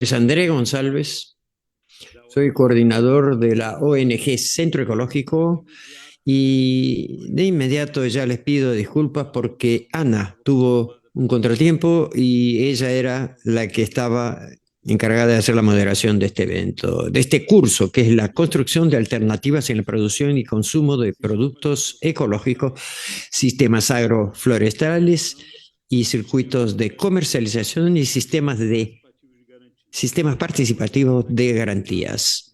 Es André González, soy coordinador de la ONG Centro Ecológico y de inmediato ya les pido disculpas porque Ana tuvo un contratiempo y ella era la que estaba encargada de hacer la moderación de este evento, de este curso, que es la construcción de alternativas en la producción y consumo de productos ecológicos, sistemas agroflorestales y circuitos de comercialización y sistemas participativos de garantías.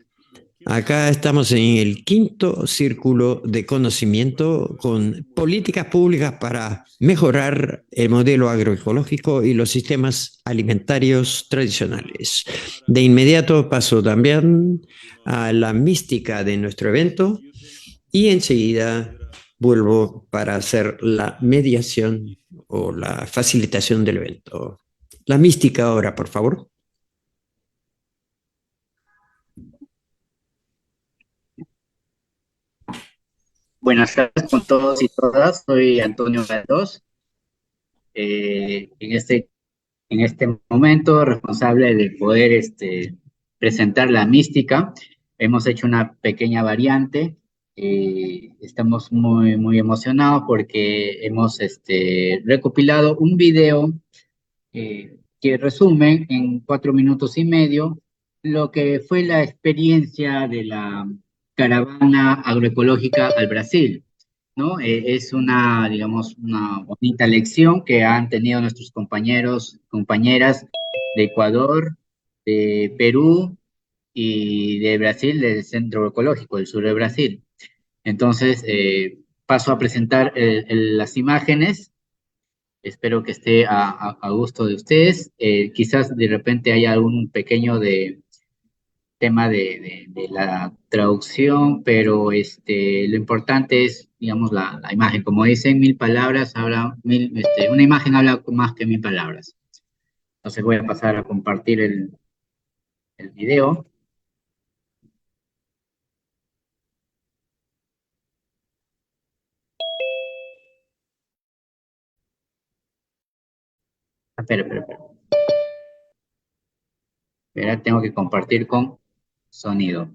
Acá estamos en el quinto círculo de conocimiento con políticas públicas para mejorar el modelo agroecológico y los sistemas alimentarios tradicionales. De inmediato paso también a la mística de nuestro evento y enseguida vuelvo para hacer la mediación o la facilitación del evento. La mística ahora, por favor. Buenas tardes con todos y todas. Soy Antonio Galdós. En este momento, responsable de poder presentar la mística. Hemos hecho una pequeña variante. Estamos muy, muy emocionados porque hemos recopilado un video que resume en 4 minutos y medio lo que fue la experiencia de la caravana agroecológica al Brasil, ¿no? Es una, digamos, una bonita lección que han tenido nuestros compañeros, compañeras de Ecuador, de Perú y de Brasil, del Centro Ecológico del sur de Brasil. Entonces, paso a presentar las imágenes. Espero que esté a gusto de ustedes. Quizás de repente haya algún pequeño tema de la traducción, pero lo importante es, digamos, la imagen. Como dicen, mil palabras habla, una imagen habla más que mil palabras. Entonces voy a pasar a compartir el video. Espera, espera, espera. Espera, tengo que compartir con sonido.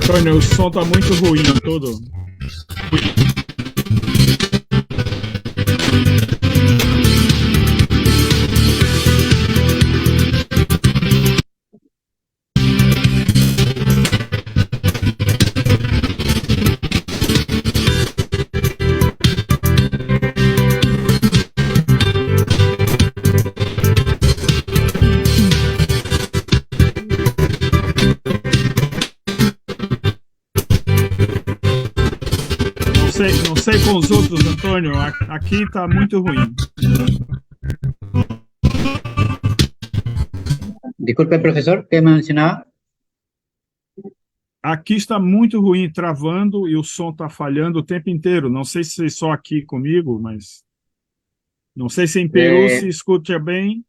Antônio, o som tá muito ruim todo. Não sei com os outros, Antônio. Aqui tá muito ruim. Disculpe, profesor, ¿qué mencionaba? Aqui está muito ruim, travando e o som está falhando o tempo inteiro. Não sei se é só aqui comigo, mas não sei se em Peru se escuta bem.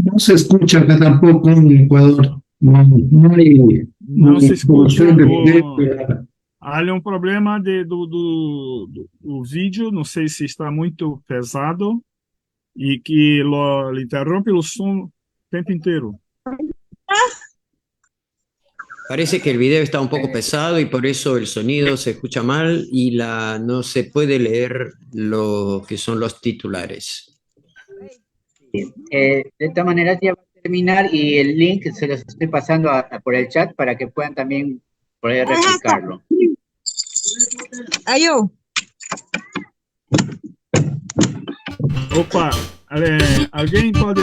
No se escucha acá tampoco en Ecuador. No hay Não se escuta. solución de poder. Há um problema do vídeo, não sei se está muito pesado e que lo interrompe o som o tempo inteiro. Parece que el video está un poco pesado y por eso el sonido se escucha mal y no se puede leer lo que son los titulares. De esta manera ya va a terminar y el link se los estoy pasando por el chat para que puedan también poder replicarlo. Ayo. Opa, alguém pode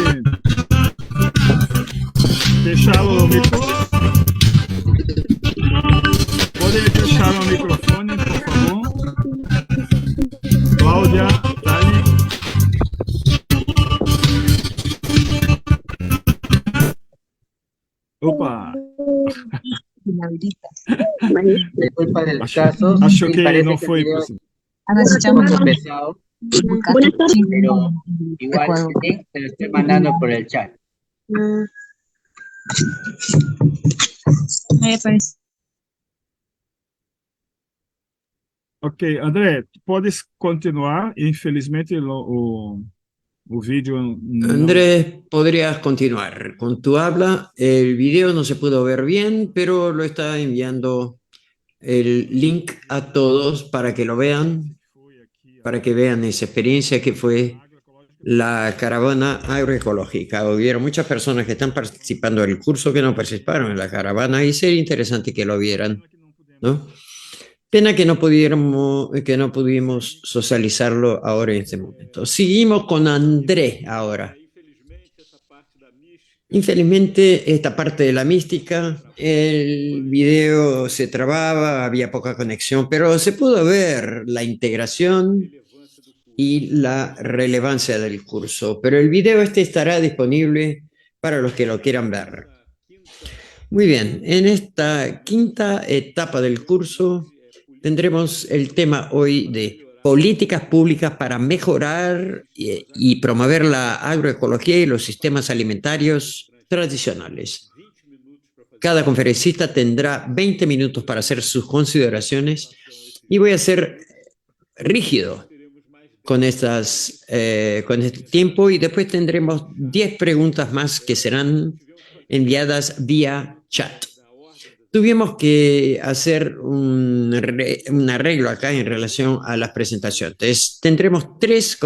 deixar o microfone? Pode deixar o microfone, por favor? Cláudia, dale. Opa. Disculpa del caso. Acho que parece não que foi el video possível. es un poco pesado, pero igual el link te lo estoy mandando por el chat. Ok, André, podes continuar. Infelizmente o vídeo não... Andrés, podrías continuar con tu habla. El video no se pudo ver bien, pero lo está enviando el link a todos para que lo vean, para que vean esa experiencia que fue la caravana agroecológica. Hubieron muchas personas que están participando del curso que no participaron en la caravana y sería interesante que lo vieran, ¿no? Pena que no pudimos socializarlo ahora en este momento. Seguimos con André ahora. Infelizmente, esta parte de la mística, el video se trababa, había poca conexión, pero se pudo ver la integración y la relevancia del curso. Pero el video este estará disponible para los que lo quieran ver. Muy bien, en esta quinta etapa del curso tendremos el tema hoy de políticas públicas para mejorar y promover la agroecología y los sistemas alimentarios tradicionales. Cada conferencista tendrá 20 minutos para hacer sus consideraciones y voy a ser rígido con este tiempo y después tendremos 10 preguntas más que serán enviadas vía chat. Tuvimos que hacer un arreglo acá en relación a las presentaciones. Tendremos 3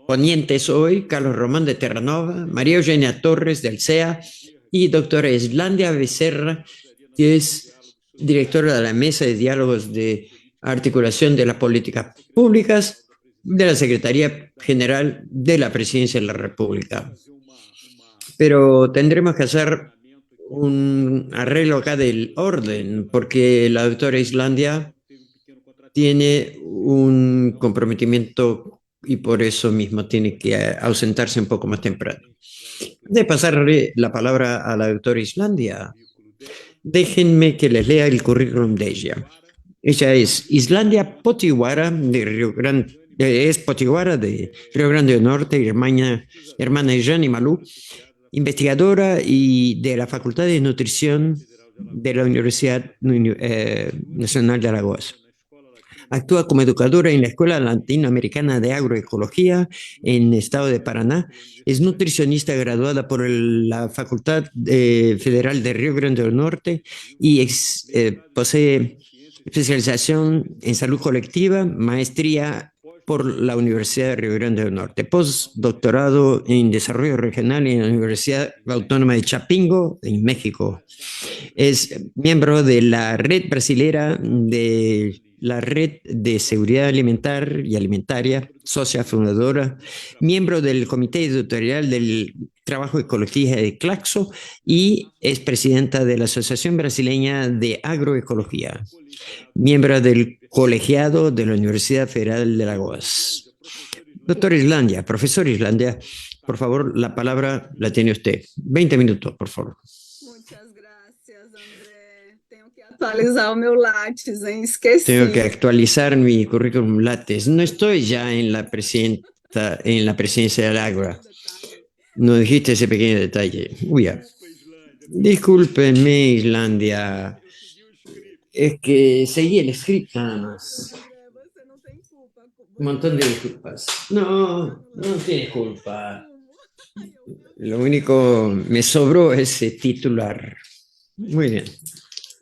ponentes hoy: Carlos Román de Terranova, María Eugenia Torres del CEA y doctora Islandia Becerra, que es directora de la Mesa de Diálogos de Articulación de las Políticas Públicas de la Secretaría General de la Presidencia de la República. Pero tendremos que hacer un arreglo acá del orden, porque la doctora Islandia tiene un comprometimiento y por eso mismo tiene que ausentarse un poco más temprano. De pasarle la palabra a la doctora Islandia, déjenme que les lea el currículum de ella. Ella es Islandia Potiguara de Río Grande, es Potiguara de Río Grande del Norte, hermana de Jean y Malú, investigadora y de la Facultad de Nutrición de la Universidad Nacional de Alagoas. Actúa como educadora en la Escuela Latinoamericana de Agroecología en el estado de Paraná. Es nutricionista graduada por la Facultad Federal de Río Grande del Norte y posee especialización en salud colectiva, maestría por la Universidad de Río Grande del Norte, postdoctorado en desarrollo regional en la Universidad Autónoma de Chapingo, en México. Es miembro de la red brasilera de la Red de Seguridad Alimentar y Alimentaria, socia fundadora, miembro del Comité Editorial del Trabajo de Ecología de Claxo y es presidenta de la Asociación Brasileña de Agroecología, miembro del colegiado de la Universidad Federal de Alagoas. Doctor Islandia, profesor Islandia, por favor, la palabra la tiene usted. 20 minutos, por favor. Muchas gracias, André. Tengo que actualizar o meu Lattes, hein? Esqueci. Tengo que actualizar mi currículum Lattes. No estoy ya en la presidencia del Ágora. No dijiste ese pequeño detalle. Uy, ya. Discúlpenme, Islandia. Es que seguí el script nada más. André, você não tem culpa. Un montón de disculpas. No, no tienes culpa. Lo único, me sobró ese titular. Muy bien.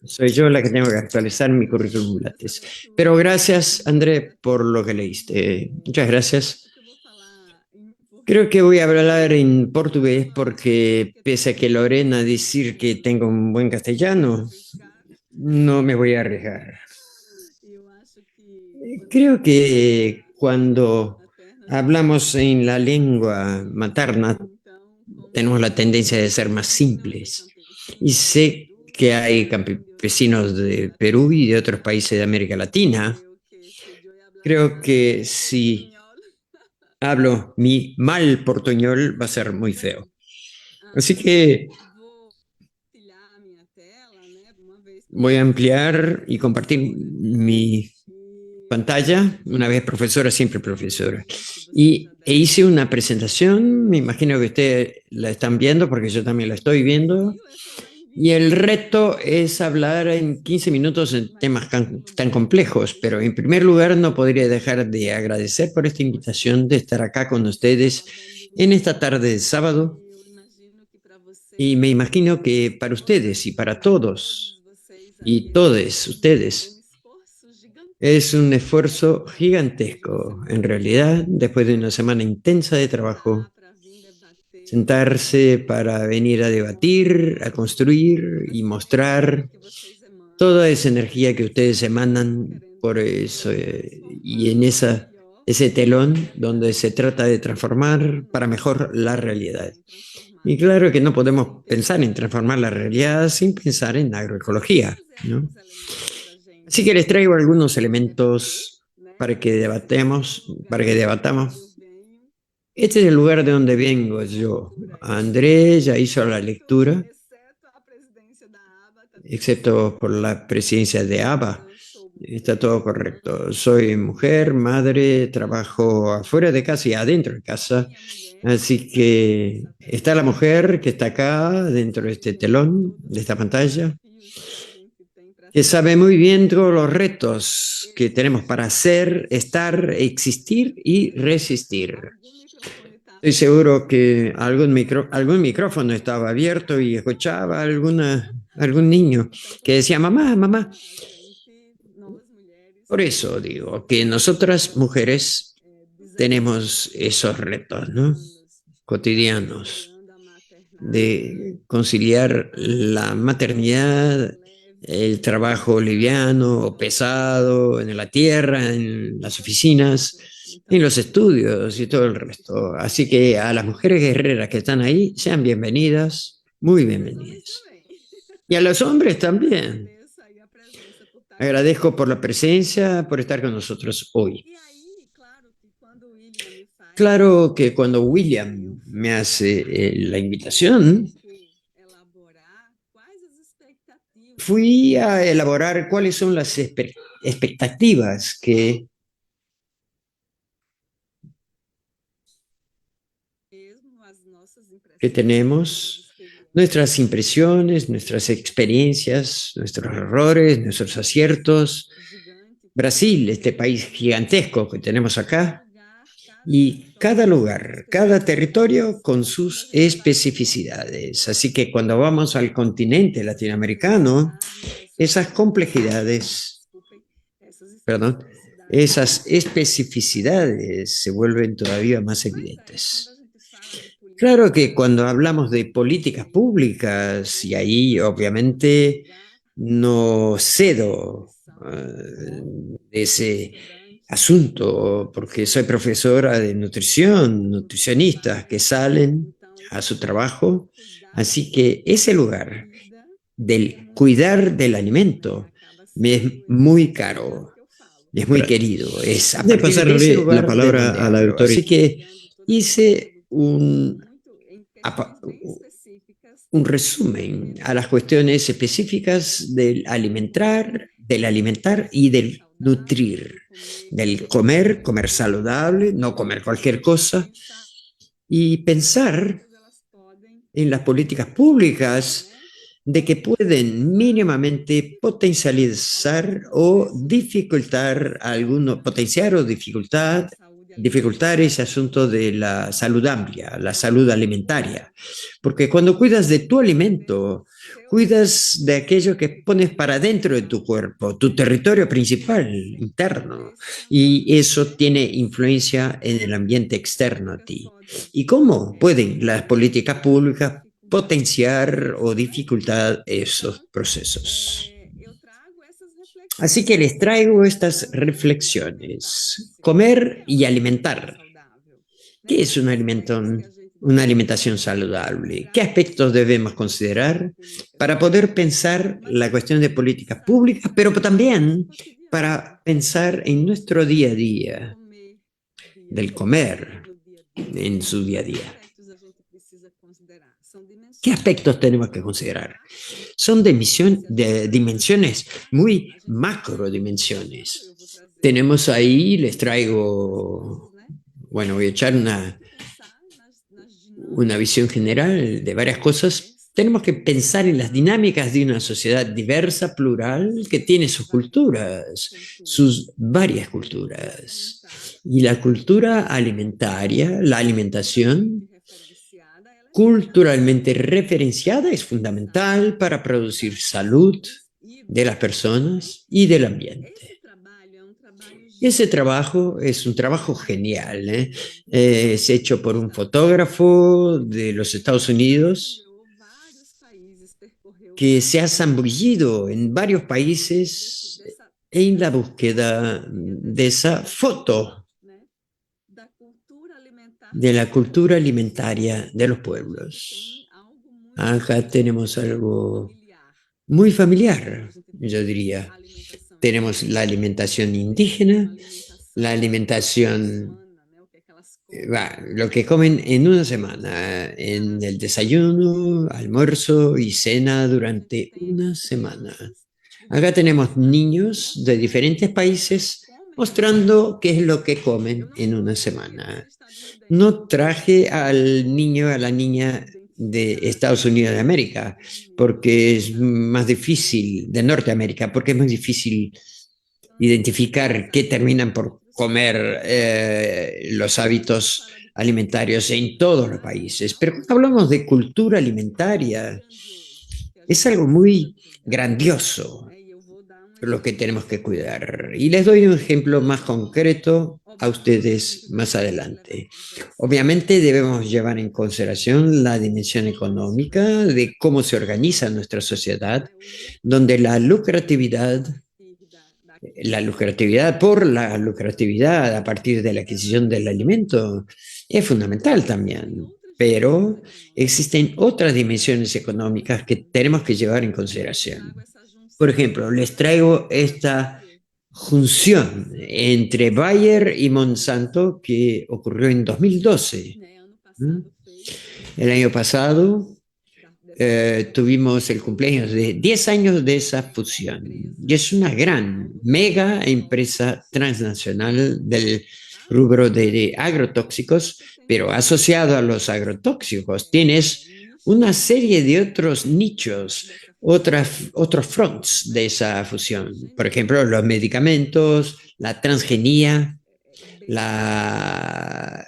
Soy yo la que tengo que actualizar mi currículum Lattes. Pero gracias, André, por lo que leíste. Muchas gracias. Creo que voy a hablar en portugués porque pese a que Lorena decir que tengo un buen castellano, no me voy a arriesgar. Creo que cuando hablamos en la lengua materna, tenemos la tendencia de ser más simples. Y sé que hay campesinos de Perú y de otros países de América Latina. Creo que si hablo mi mal portuñol va a ser muy feo. Así que voy a ampliar y compartir mi pantalla. Una vez profesora, siempre profesora. E hice una presentación, me imagino que ustedes la están viendo porque yo también la estoy viendo. Y el reto es hablar en 15 minutos en temas tan complejos, pero en primer lugar no podría dejar de agradecer por esta invitación de estar acá con ustedes en esta tarde de sábado. Y me imagino que para ustedes y para todos y todes ustedes es un esfuerzo gigantesco, en realidad, después de una semana intensa de trabajo, sentarse para venir a debatir, a construir y mostrar toda esa energía que ustedes emanan por eso y en ese telón donde se trata de transformar para mejor la realidad. Y claro que no podemos pensar en transformar la realidad sin pensar en agroecología, ¿no? Así que les traigo algunos elementos para que debatamos. Este es el lugar de donde vengo yo. André ya hizo la lectura, excepto por la presidencia de ABA. Está todo correcto. Soy mujer, madre, trabajo afuera de casa y adentro de casa. Así que está la mujer que está acá dentro de este telón, de esta pantalla, que sabe muy bien todos los retos que tenemos para hacer, estar, existir y resistir. Estoy seguro que algún micrófono estaba abierto y escuchaba algún niño que decía, mamá, mamá. Por eso digo que nosotras mujeres tenemos esos retos, ¿no? Cotidianos de conciliar la maternidad, el trabajo liviano o pesado en la tierra, en las oficinas, en los estudios y todo el resto. Así que a las mujeres guerreras que están ahí, sean bienvenidas, muy bienvenidas. Y a los hombres también. Agradezco por la presencia, por estar con nosotros hoy. Claro que cuando William me hace la invitación, fui a elaborar cuáles son las expectativas que tenemos, nuestras impresiones, nuestras experiencias, nuestros errores, nuestros aciertos, Brasil, este país gigantesco que tenemos acá, y cada lugar, cada territorio con sus especificidades. Así que cuando vamos al continente latinoamericano, esas complejidades, perdón, esas especificidades se vuelven todavía más evidentes. Claro que cuando hablamos de políticas públicas, y ahí obviamente no cedo de ese asunto, porque soy profesora de nutrición, nutricionistas que salen a su trabajo, así que ese lugar del cuidar del alimento me es muy caro, es muy querido. Es a De partir de ese pasarle la lugar de palabra donde a la hablo. doctora. Así que hice un resumen a las cuestiones específicas del alimentar y del nutrir, del comer, comer saludable, no comer cualquier cosa, y pensar en las políticas públicas de que pueden mínimamente potencializar o dificultar potenciar o dificultar ese asunto de la salud amplia, la salud alimentaria. Porque cuando cuidas de tu alimento, cuidas de aquello que pones para dentro de tu cuerpo, tu territorio principal, interno, y eso tiene influencia en el ambiente externo a ti. ¿Y cómo pueden las políticas públicas potenciar o dificultar esos procesos? Así que les traigo estas reflexiones. Comer y alimentar. ¿Qué es una alimentación saludable? ¿Qué aspectos debemos considerar para poder pensar la cuestión de políticas públicas, pero también para pensar en nuestro día a día, del comer en su día a día? ¿Qué aspectos tenemos que considerar? Son de dimensiones muy macrodimensiones. Tenemos ahí, les traigo, bueno, voy a echar una visión general de varias cosas. Tenemos que pensar en las dinámicas de una sociedad diversa, plural, que tiene sus culturas, sus varias culturas. Y la cultura alimentaria, la alimentación culturalmente referenciada es fundamental para producir salud de las personas y del ambiente. Ese trabajo es un trabajo genial, ¿eh? Es hecho por un fotógrafo de los Estados Unidos que se ha zambullido en varios países en la búsqueda de esa foto de la cultura alimentaria de los pueblos. Acá tenemos algo muy familiar, yo diría. Tenemos la alimentación indígena, la alimentación, lo que comen en una semana, en el desayuno, almuerzo y cena durante una semana. Acá tenemos niños de diferentes países mostrando qué es lo que comen en una semana. No traje al niño, a la niña de Estados Unidos de América, porque es más difícil, de Norteamérica, porque es más difícil identificar qué terminan por comer los hábitos alimentarios en todos los países. Pero cuando hablamos de cultura alimentaria, es algo muy grandioso lo que tenemos que cuidar. Y les doy un ejemplo más concreto a ustedes más adelante. Obviamente debemos llevar en consideración la dimensión económica de cómo se organiza nuestra sociedad, donde la lucratividad por la lucratividad a partir de la adquisición del alimento es fundamental también. Pero existen otras dimensiones económicas que tenemos que llevar en consideración. Por ejemplo, les traigo esta junción entre Bayer y Monsanto que ocurrió en 2012. El año pasado tuvimos el cumpleaños de 10 años de esa fusión. Y es una gran, mega empresa transnacional del rubro de agrotóxicos, pero asociado a los agrotóxicos tienes una serie de otros nichos otros fronts de esa fusión. Por ejemplo, los medicamentos, la transgenia, la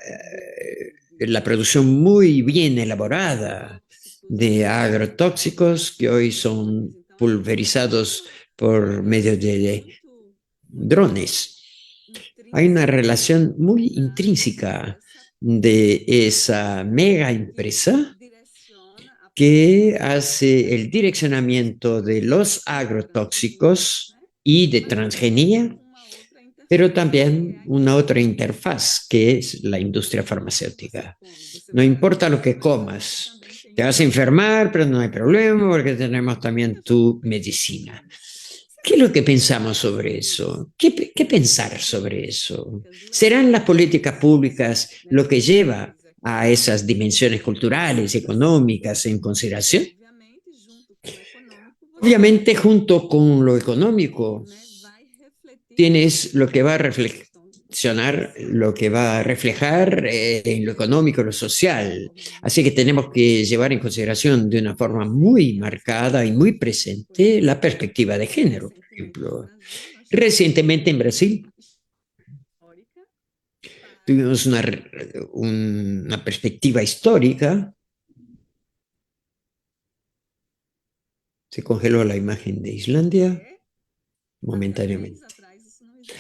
producción muy bien elaborada de agrotóxicos que hoy son pulverizados por medio de drones. Hay una relación muy intrínseca de esa mega empresa que hace el direccionamiento de los agrotóxicos y de transgenia, pero también una otra interfaz que es la industria farmacéutica. No importa lo que comas, te vas a enfermar, pero no hay problema porque tenemos también tu medicina. ¿Qué es lo que pensamos sobre eso? ¿Qué pensar sobre eso? ¿Serán las políticas públicas lo que lleva a esas dimensiones culturales, económicas en consideración? Obviamente, junto con lo económico, tienes lo que va a reflexionar, lo que va a reflejar en lo económico, lo social. Así que tenemos que llevar en consideración de una forma muy marcada y muy presente la perspectiva de género, por ejemplo. Recientemente en Brasil tuvimos una perspectiva histórica. Se congeló la imagen de Islandia momentáneamente.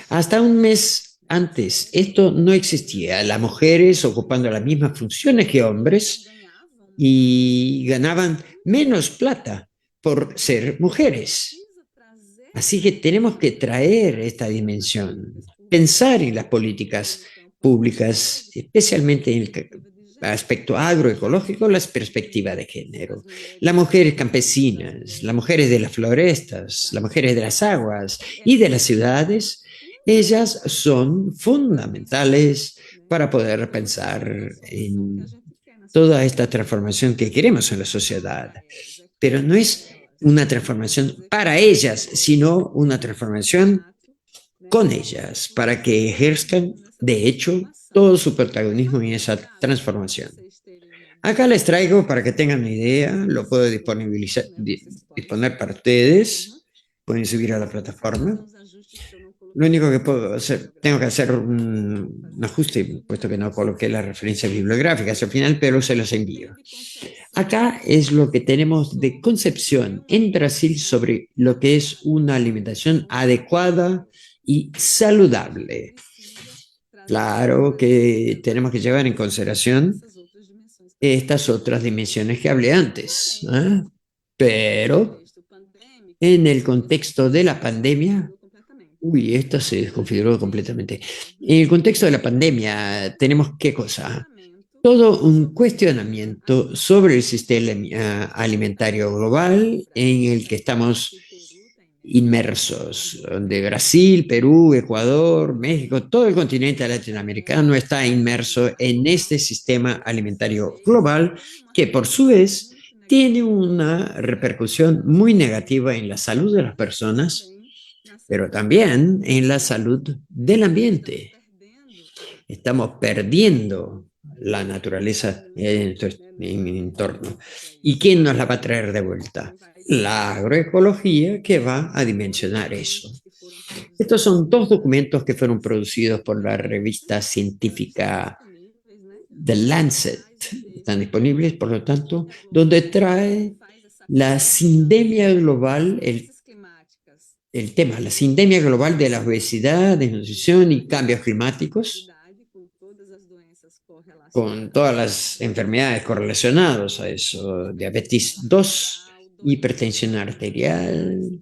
Hasta un mes antes, esto no existía. Las mujeres ocupando las mismas funciones que hombres y ganaban menos plata por ser mujeres. Así que tenemos que traer esta dimensión, pensar en las políticas públicas, especialmente en el aspecto agroecológico, la perspectiva de género. Las mujeres campesinas, las mujeres de las florestas, las mujeres de las aguas y de las ciudades, ellas son fundamentales para poder pensar en toda esta transformación que queremos en la sociedad. Pero no es una transformación para ellas, sino una transformación con ellas, para que ejerzcan, de hecho, todo su protagonismo en esa transformación. Acá les traigo para que tengan una idea, lo puedo disponer para ustedes, pueden subir a la plataforma. Lo único que puedo hacer, tengo que hacer un ajuste, puesto que no coloqué las referencias bibliográficas al final, pero se los envío. Acá es lo que tenemos de concepción en Brasil sobre lo que es una alimentación adecuada y saludable. Claro que tenemos que llevar en consideración estas otras dimensiones que hablé antes, ¿eh? Pero en el contexto de la pandemia, esta se desconfiguró completamente. En el contexto de la pandemia tenemos ¿qué cosa? Todo un cuestionamiento sobre el sistema alimentario global en el que estamos inmersos, donde Brasil, Perú, Ecuador, México, todo el continente latinoamericano está inmerso en este sistema alimentario global que por su vez tiene una repercusión muy negativa en la salud de las personas, pero también en la salud del ambiente. Estamos perdiendo la naturaleza en mi entorno. ¿Y quién nos la va a traer de vuelta? La agroecología, que va a dimensionar eso. Estos son dos documentos que fueron producidos por la revista científica The Lancet. Están disponibles, por lo tanto, donde trae la sindemia global, el tema, la sindemia global de la obesidad, desnutrición y cambios climáticos, con todas las enfermedades correlacionadas a eso, diabetes 2, hipertensión arterial,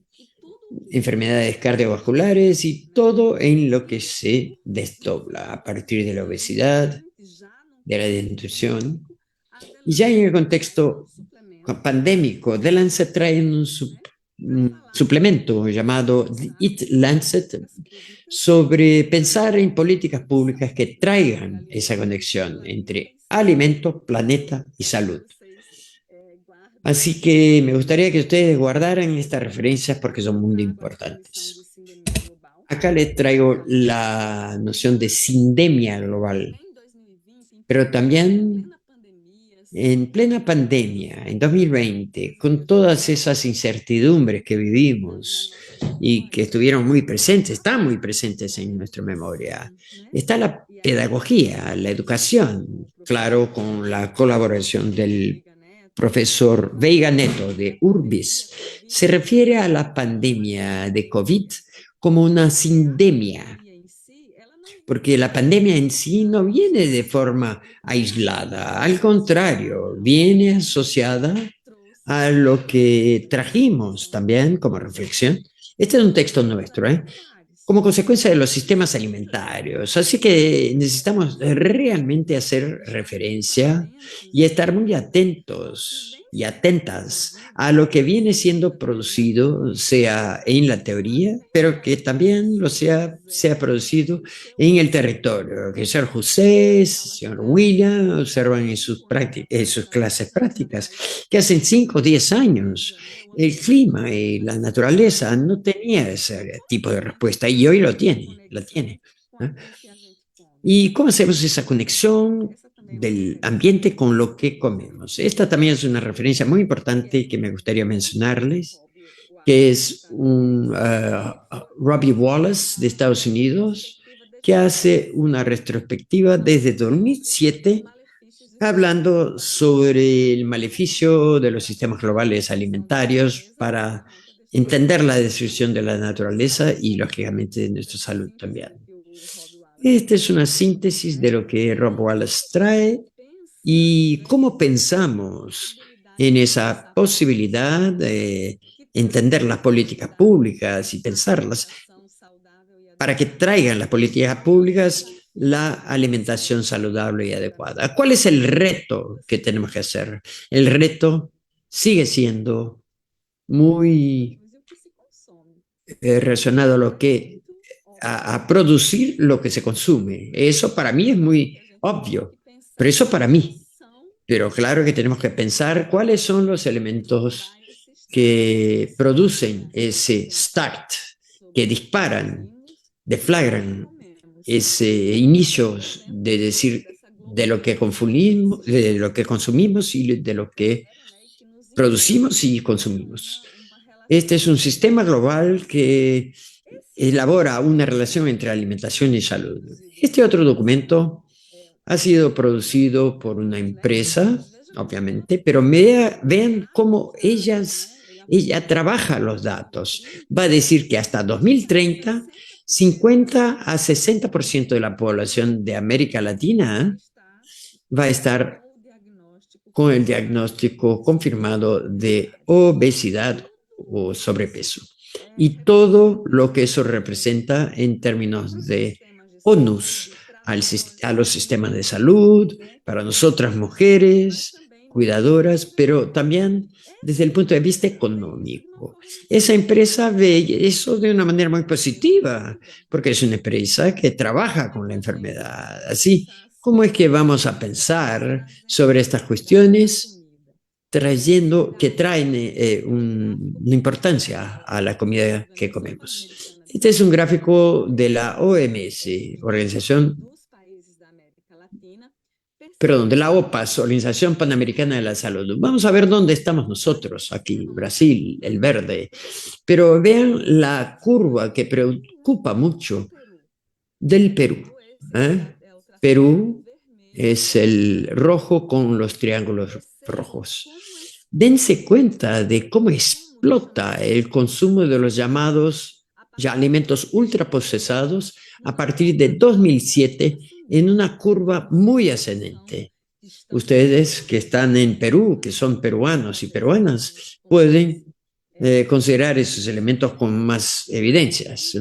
enfermedades cardiovasculares y todo en lo que se desdobla a partir de la obesidad, de la desnutrición. Y ya en el contexto pandémico, The Lancet trae un suplemento llamado Eat Lancet sobre pensar en políticas públicas que traigan esa conexión entre alimento, planeta y salud. Así que me gustaría que ustedes guardaran estas referencias porque son muy importantes. Acá les traigo la noción de sindemia global, pero también En plena pandemia, en 2020, con todas esas incertidumbres que vivimos y que estuvieron muy presentes, están muy presentes en nuestra memoria, está la pedagogía, la educación, claro, con la colaboración del profesor Veiga Neto de Urbis. Se refiere a la pandemia de COVID como una sindemia, porque la pandemia en sí no viene de forma aislada, al contrario, viene asociada a lo que trajimos también como reflexión. Este es un texto nuestro, ¿eh? Como consecuencia de los sistemas alimentarios. Así que necesitamos realmente hacer referencia y estar muy atentos y atentas a lo que viene siendo producido, sea en la teoría, pero que también sea producido en el territorio, que el señor José, el señor William observan en sus clases prácticas, que hace 5 o 10 años el clima y la naturaleza no tenía ese tipo de respuesta y hoy la tiene. ¿No? ¿Y cómo hacemos esa conexión del ambiente con lo que comemos? Esta también es una referencia muy importante que me gustaría mencionarles, que es Robbie Wallace de Estados Unidos, que hace una retrospectiva desde 2007 hablando sobre el maleficio de los sistemas globales alimentarios para entender la destrucción de la naturaleza y, lógicamente, de nuestra salud también. Esta es una síntesis de lo que Rob Wallace trae y cómo pensamos en esa posibilidad de entender las políticas públicas y pensarlas para que traigan las políticas públicas la alimentación saludable y adecuada. ¿Cuál es el reto que tenemos que hacer? El reto sigue siendo muy relacionado a lo que a producir lo que se consume. Eso para mí es muy obvio, pero eso para mí. Pero claro que tenemos que pensar cuáles son los elementos que producen ese start, que disparan, deflagran ese inicio de decir de lo que consumimos y de lo que producimos y consumimos. Este es un sistema global que elabora una relación entre alimentación y salud. Este otro documento ha sido producido por una empresa, obviamente, pero vean cómo ella trabaja los datos. Va a decir que hasta 2030, 50 a 60% de la población de América Latina va a estar con el diagnóstico confirmado de obesidad o sobrepeso. Y todo lo que eso representa en términos de onus a los sistemas de salud, para nosotras mujeres, cuidadoras, pero también desde el punto de vista económico. Esa empresa ve eso de una manera muy positiva, porque es una empresa que trabaja con la enfermedad. Así, ¿cómo es que vamos a pensar sobre estas cuestiones que traen una importancia a la comida que comemos? Este es un gráfico de la OMS, de la OPAS, Organización Panamericana de la Salud. Vamos a ver dónde estamos nosotros, aquí, Brasil, el verde. Pero vean la curva que preocupa mucho del Perú. Perú es el rojo con los triángulos rojos. Dense cuenta de cómo explota el consumo de los llamados alimentos ultraprocesados a partir de 2007 en una curva muy ascendente. Ustedes que están en Perú, que son peruanos y peruanas, pueden considerar esos elementos con más evidencias.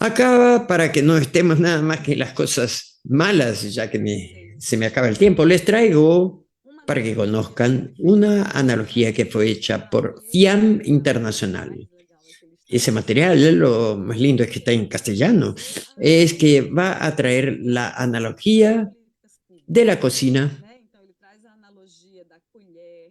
Acá, para que no estemos nada más que en las cosas malas, ya que se me acaba el tiempo, les traigo, para que conozcan, una analogía que fue hecha por FIAM Internacional. Ese material, lo más lindo es que está en castellano, es que va a traer la analogía de la cocina,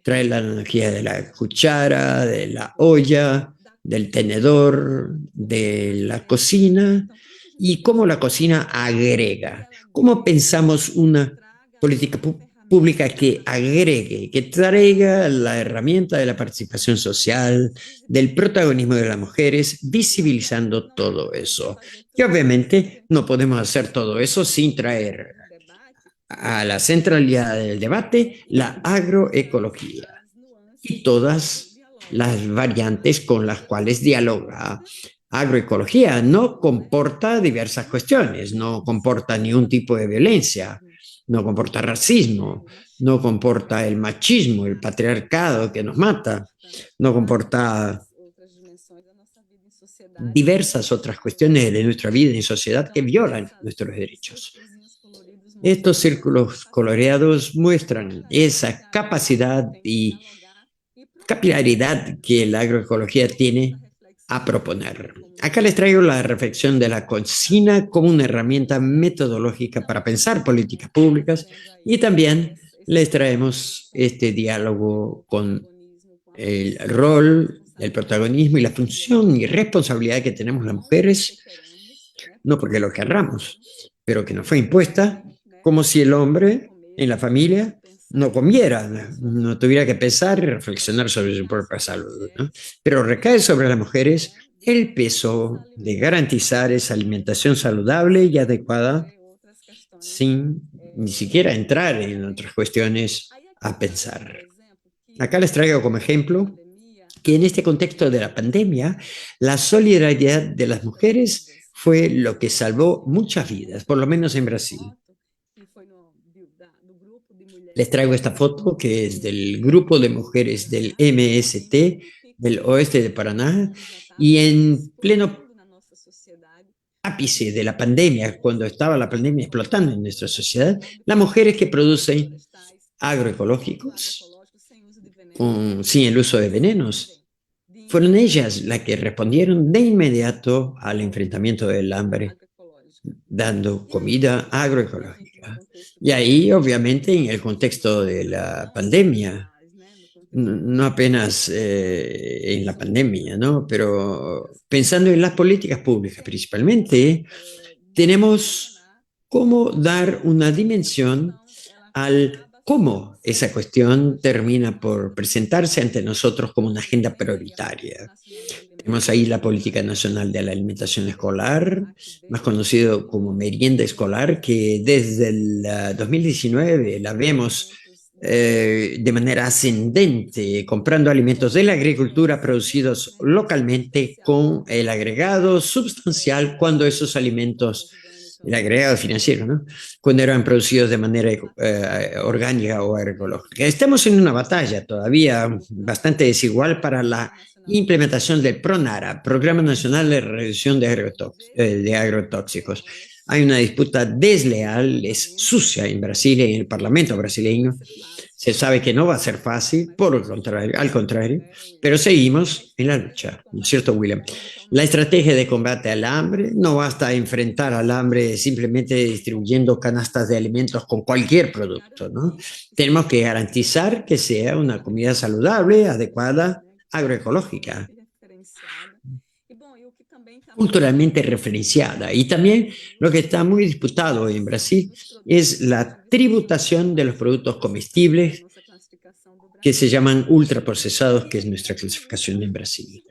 trae la analogía de la cuchara, de la olla, del tenedor, de la cocina y cómo la cocina agrega. ¿Cómo pensamos una política pública que agregue, que traiga la herramienta de la participación social, del protagonismo de las mujeres, visibilizando todo eso. Y obviamente no podemos hacer todo eso sin traer a la centralidad del debate la agroecología y todas las variantes con las cuales dialoga. Agroecología no comporta diversas cuestiones, no comporta ningún tipo de violencia, no comporta racismo, no comporta el machismo, el patriarcado que nos mata, no comporta diversas otras cuestiones de nuestra vida y sociedad que violan nuestros derechos. Estos círculos coloreados muestran esa capacidad y capilaridad que la agroecología tiene a proponer. Acá les traigo la reflexión de la cocina como una herramienta metodológica para pensar políticas públicas y también les traemos este diálogo con el rol, el protagonismo y la función y responsabilidad que tenemos las mujeres, no porque lo querramos, pero que nos fue impuesta, como si el hombre en la familia no comiera, no tuviera que pensar y reflexionar sobre su propia salud, ¿no? Pero recae sobre las mujeres el peso de garantizar esa alimentación saludable y adecuada sin ni siquiera entrar en otras cuestiones a pensar. Acá les traigo como ejemplo que en este contexto de la pandemia, la solidaridad de las mujeres fue lo que salvó muchas vidas, por lo menos en Brasil. Les traigo esta foto que es del grupo de mujeres del MST del oeste de Paraná y en pleno ápice de la pandemia, cuando estaba la pandemia explotando en nuestra sociedad, las mujeres que producen agroecológicos sin el uso de venenos, fueron ellas las que respondieron de inmediato al enfrentamiento del hambre, dando comida agroecológica. Y ahí, obviamente, en el contexto de la pandemia, no apenas en la pandemia, ¿no? Pero pensando en las políticas públicas principalmente, tenemos cómo dar una dimensión al cómo esa cuestión termina por presentarse ante nosotros como una agenda prioritaria. Tenemos ahí la Política Nacional de la Alimentación Escolar, más conocido como merienda escolar, que desde el 2019 la vemos de manera ascendente, comprando alimentos de la agricultura producidos localmente con el agregado sustancial cuando esos alimentos, el agregado financiero, ¿no? Cuando eran producidos de manera orgánica o agroecológica. Estamos en una batalla todavía bastante desigual para la implementación del PRONARA, Programa Nacional de Reducción de Agrotóxicos. Hay una disputa desleal, es sucia en Brasil, en el Parlamento brasileño. Se sabe que no va a ser fácil, al contrario, pero seguimos en la lucha, ¿no es cierto, William? La estrategia de combate al hambre no basta enfrentar al hambre simplemente distribuyendo canastas de alimentos con cualquier producto, ¿no? Tenemos que garantizar que sea una comida saludable, adecuada, agroecológica, culturalmente referenciada. Y también lo que está muy disputado en Brasil es la tributación de los productos comestibles que se llaman ultraprocesados, que es nuestra clasificación en Brasil.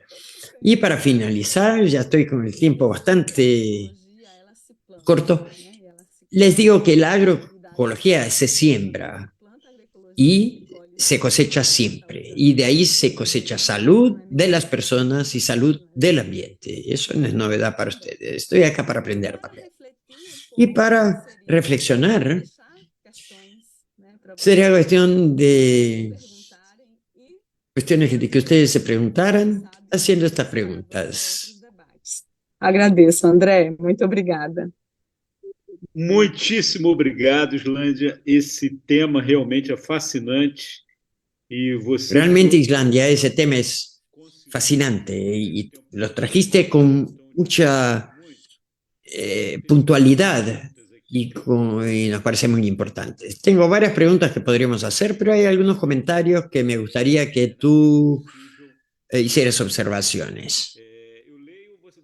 Y para finalizar, ya estoy con el tiempo bastante corto, les digo que la agroecología se siembra y se cosecha siempre, y de ahí se cosecha salud de las personas y salud del ambiente. Eso no es novedad para ustedes. Estoy acá para aprender también. Y para reflexionar, sería cuestión de cuestiones de que ustedes se preguntaran haciendo estas preguntas. Agradeço, André. Muito obrigada. Muitíssimo obrigado, Islândia. Esse tema realmente é fascinante. Y você... Realmente, Islandia, ese tema es fascinante y lo trajiste con mucha puntualidad y nos parece muy importante. Tengo varias preguntas que podríamos hacer, pero hay algunos comentarios que me gustaría que tú hicieras observaciones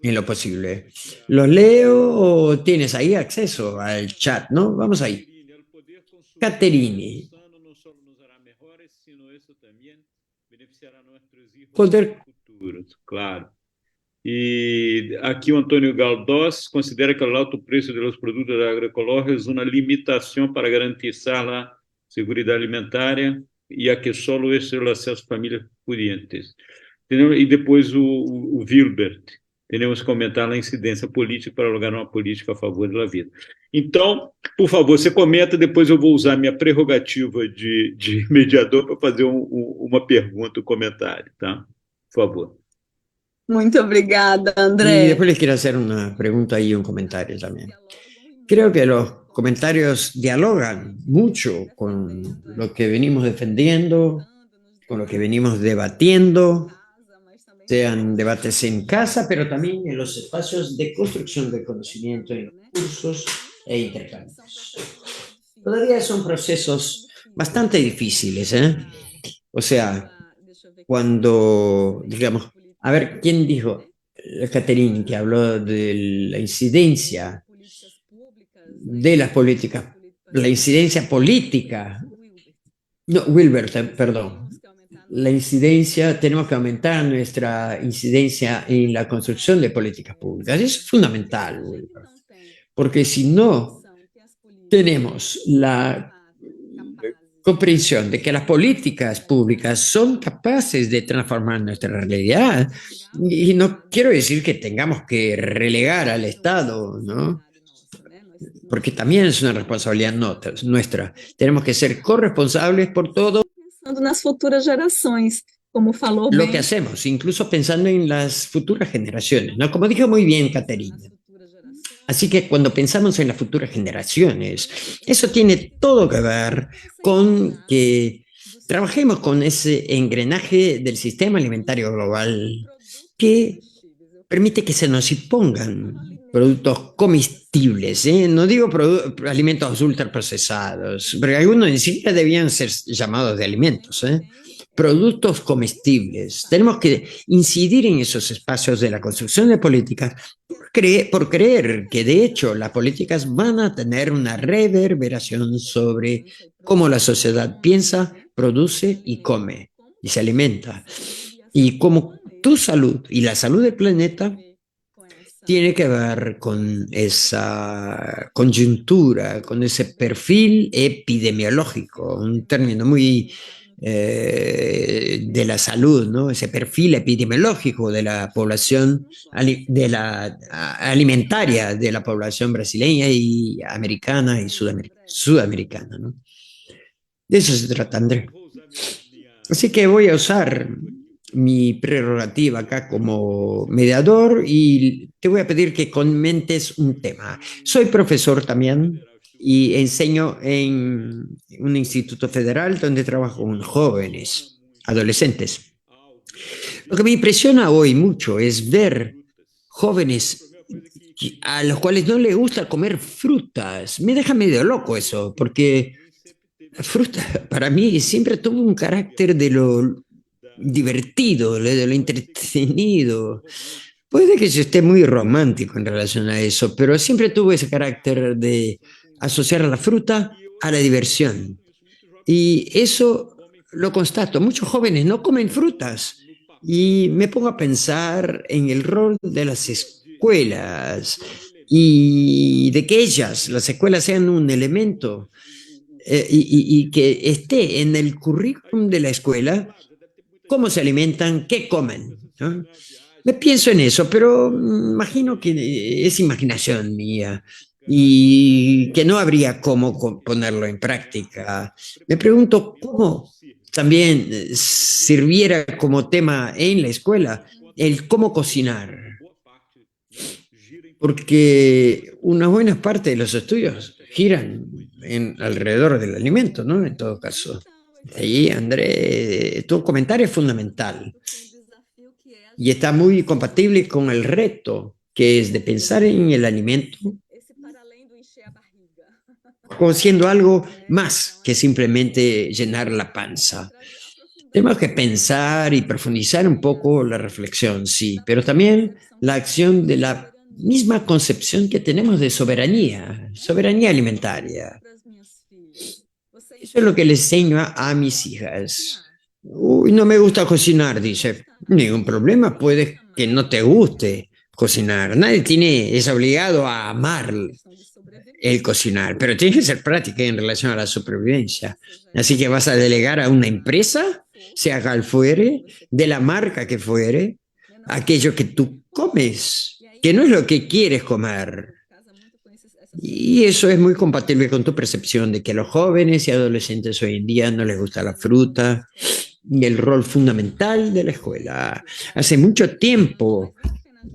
en lo posible. ¿Los leo o tienes ahí acceso al chat, no? Vamos ahí. Caterine, poder. futuras, claro. E aqui o Antônio Galdós considera que o alto preço dos produtos agroecológicos é uma limitação para garantizar a segurança alimentar e a que só isso é acesso às famílias pudientes. E depois o Wilbert, temos que comentar a incidência política para alugar uma política a favor da vida. Então, por favor, você comenta, depois eu vou usar minha prerrogativa de mediador para fazer uma pergunta, um comentário, tá? Por favor. Muito obrigada, Y André. después les quiero hacer una pregunta y un comentario también. Creo que los comentarios dialogan mucho con lo que venimos defendiendo, con lo que venimos debatiendo, sean debates en casa, pero también en los espacios de construcción del conocimiento, en los cursos e intercambios. Todavía son procesos bastante difíciles, ¿eh? O sea, cuando, digamos, a ver, ¿quién dijo? Catherine, que habló de la incidencia de las políticas, la incidencia política, no, Wilbert, perdón, la incidencia, tenemos que aumentar nuestra incidencia en la construcción de políticas públicas. Eso es fundamental, Wilbert, porque si no tenemos la comprensión de que las políticas públicas son capaces de transformar nuestra realidad, y no quiero decir que tengamos que relegar al Estado, ¿no? Porque también es una responsabilidad nuestra. Tenemos que ser corresponsables por todo Pensando nas futuras gerações, como falou lo bem. que hacemos, incluso pensando en las futuras generaciones, ¿no? Como dijo muy bien Caterina. Así que cuando pensamos en las futuras generaciones, eso tiene todo que ver con que trabajemos con ese engranaje del sistema alimentario global que permite que se nos impongan productos comestibles, ¿eh? No digo alimentos ultraprocesados, porque algunos ni siquiera debían ser llamados de alimentos, ¿eh? Productos comestibles. Tenemos que incidir en esos espacios de la construcción de políticas por creer que de hecho las políticas van a tener una reverberación sobre cómo la sociedad piensa, produce y come y se alimenta. Y cómo tu salud y la salud del planeta tiene que ver con esa coyuntura, con ese perfil epidemiológico, un término muy de la salud, ¿no? Ese perfil epidemiológico de la población alimentaria de la población brasileña y americana y sudamericana, ¿no? De eso se trata, André. Así que voy a usar mi prerrogativa acá como mediador y te voy a pedir que comentes un tema. Soy profesor también y enseño en un instituto federal donde trabajo con jóvenes, adolescentes. Lo que me impresiona hoy mucho es ver jóvenes a los cuales no les gusta comer frutas. Me deja medio loco eso, porque la fruta para mí siempre tuvo un carácter de lo divertido, de lo entretenido. Puede que yo esté muy romántico en relación a eso, pero siempre tuvo ese carácter de asociar a la fruta a la diversión. Y eso lo constato. Muchos jóvenes no comen frutas y me pongo a pensar en el rol de las escuelas y de que ellas, las escuelas, sean un elemento y que esté en el currículum de la escuela cómo se alimentan, qué comen, ¿no? Me pienso en eso, pero imagino que es imaginación mía y que no habría cómo ponerlo en práctica. Me pregunto cómo también sirviera como tema en la escuela el cómo cocinar, porque una buena parte de los estudios giran alrededor del alimento, ¿no? En todo caso. Ahí, André, tu comentario es fundamental y está muy compatible con el reto que es de pensar en el alimento como siendo algo más que simplemente llenar la panza. Tenemos que pensar y profundizar un poco la reflexión, sí, pero también la acción de la misma concepción que tenemos de soberanía alimentaria. Eso es lo que le enseño a mis hijas. Uy, no me gusta cocinar, dice. Ningún problema, puede que no te guste cocinar. Nadie es obligado a amar el cocinar, pero tiene que ser práctica en relación a la supervivencia. Así que vas a delegar a una empresa, sea cual fuere, de la marca que fuere, aquello que tú comes, que no es lo que quieres comer. Y eso es muy compatible con tu percepción de que a los jóvenes y adolescentes hoy en día no les gusta la fruta y el rol fundamental de la escuela. Hace mucho tiempo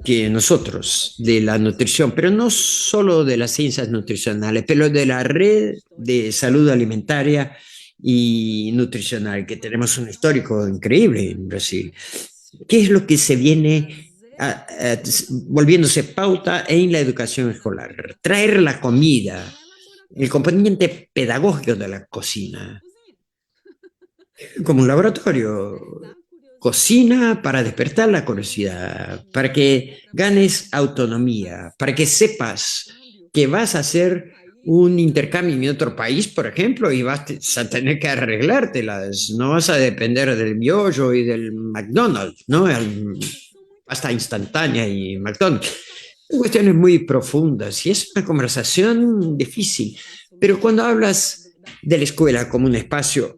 que nosotros de la nutrición, pero no solo de las ciencias nutricionales, pero de la red de salud alimentaria y nutricional, que tenemos un histórico increíble en Brasil. ¿Qué es lo que se viene volviéndose pauta en la educación escolar? Traer la comida, el componente pedagógico de la cocina, como un laboratorio. Cocina para despertar la curiosidad, para que ganes autonomía, para que sepas que vas a hacer un intercambio en otro país, por ejemplo, y vas a tener que arreglártelas. No vas a depender del Miollo y del McDonald's, ¿no? Pasta instantánea y McDonald's. Son cuestiones muy profundas y es una conversación difícil. Pero cuando hablas de la escuela como un espacio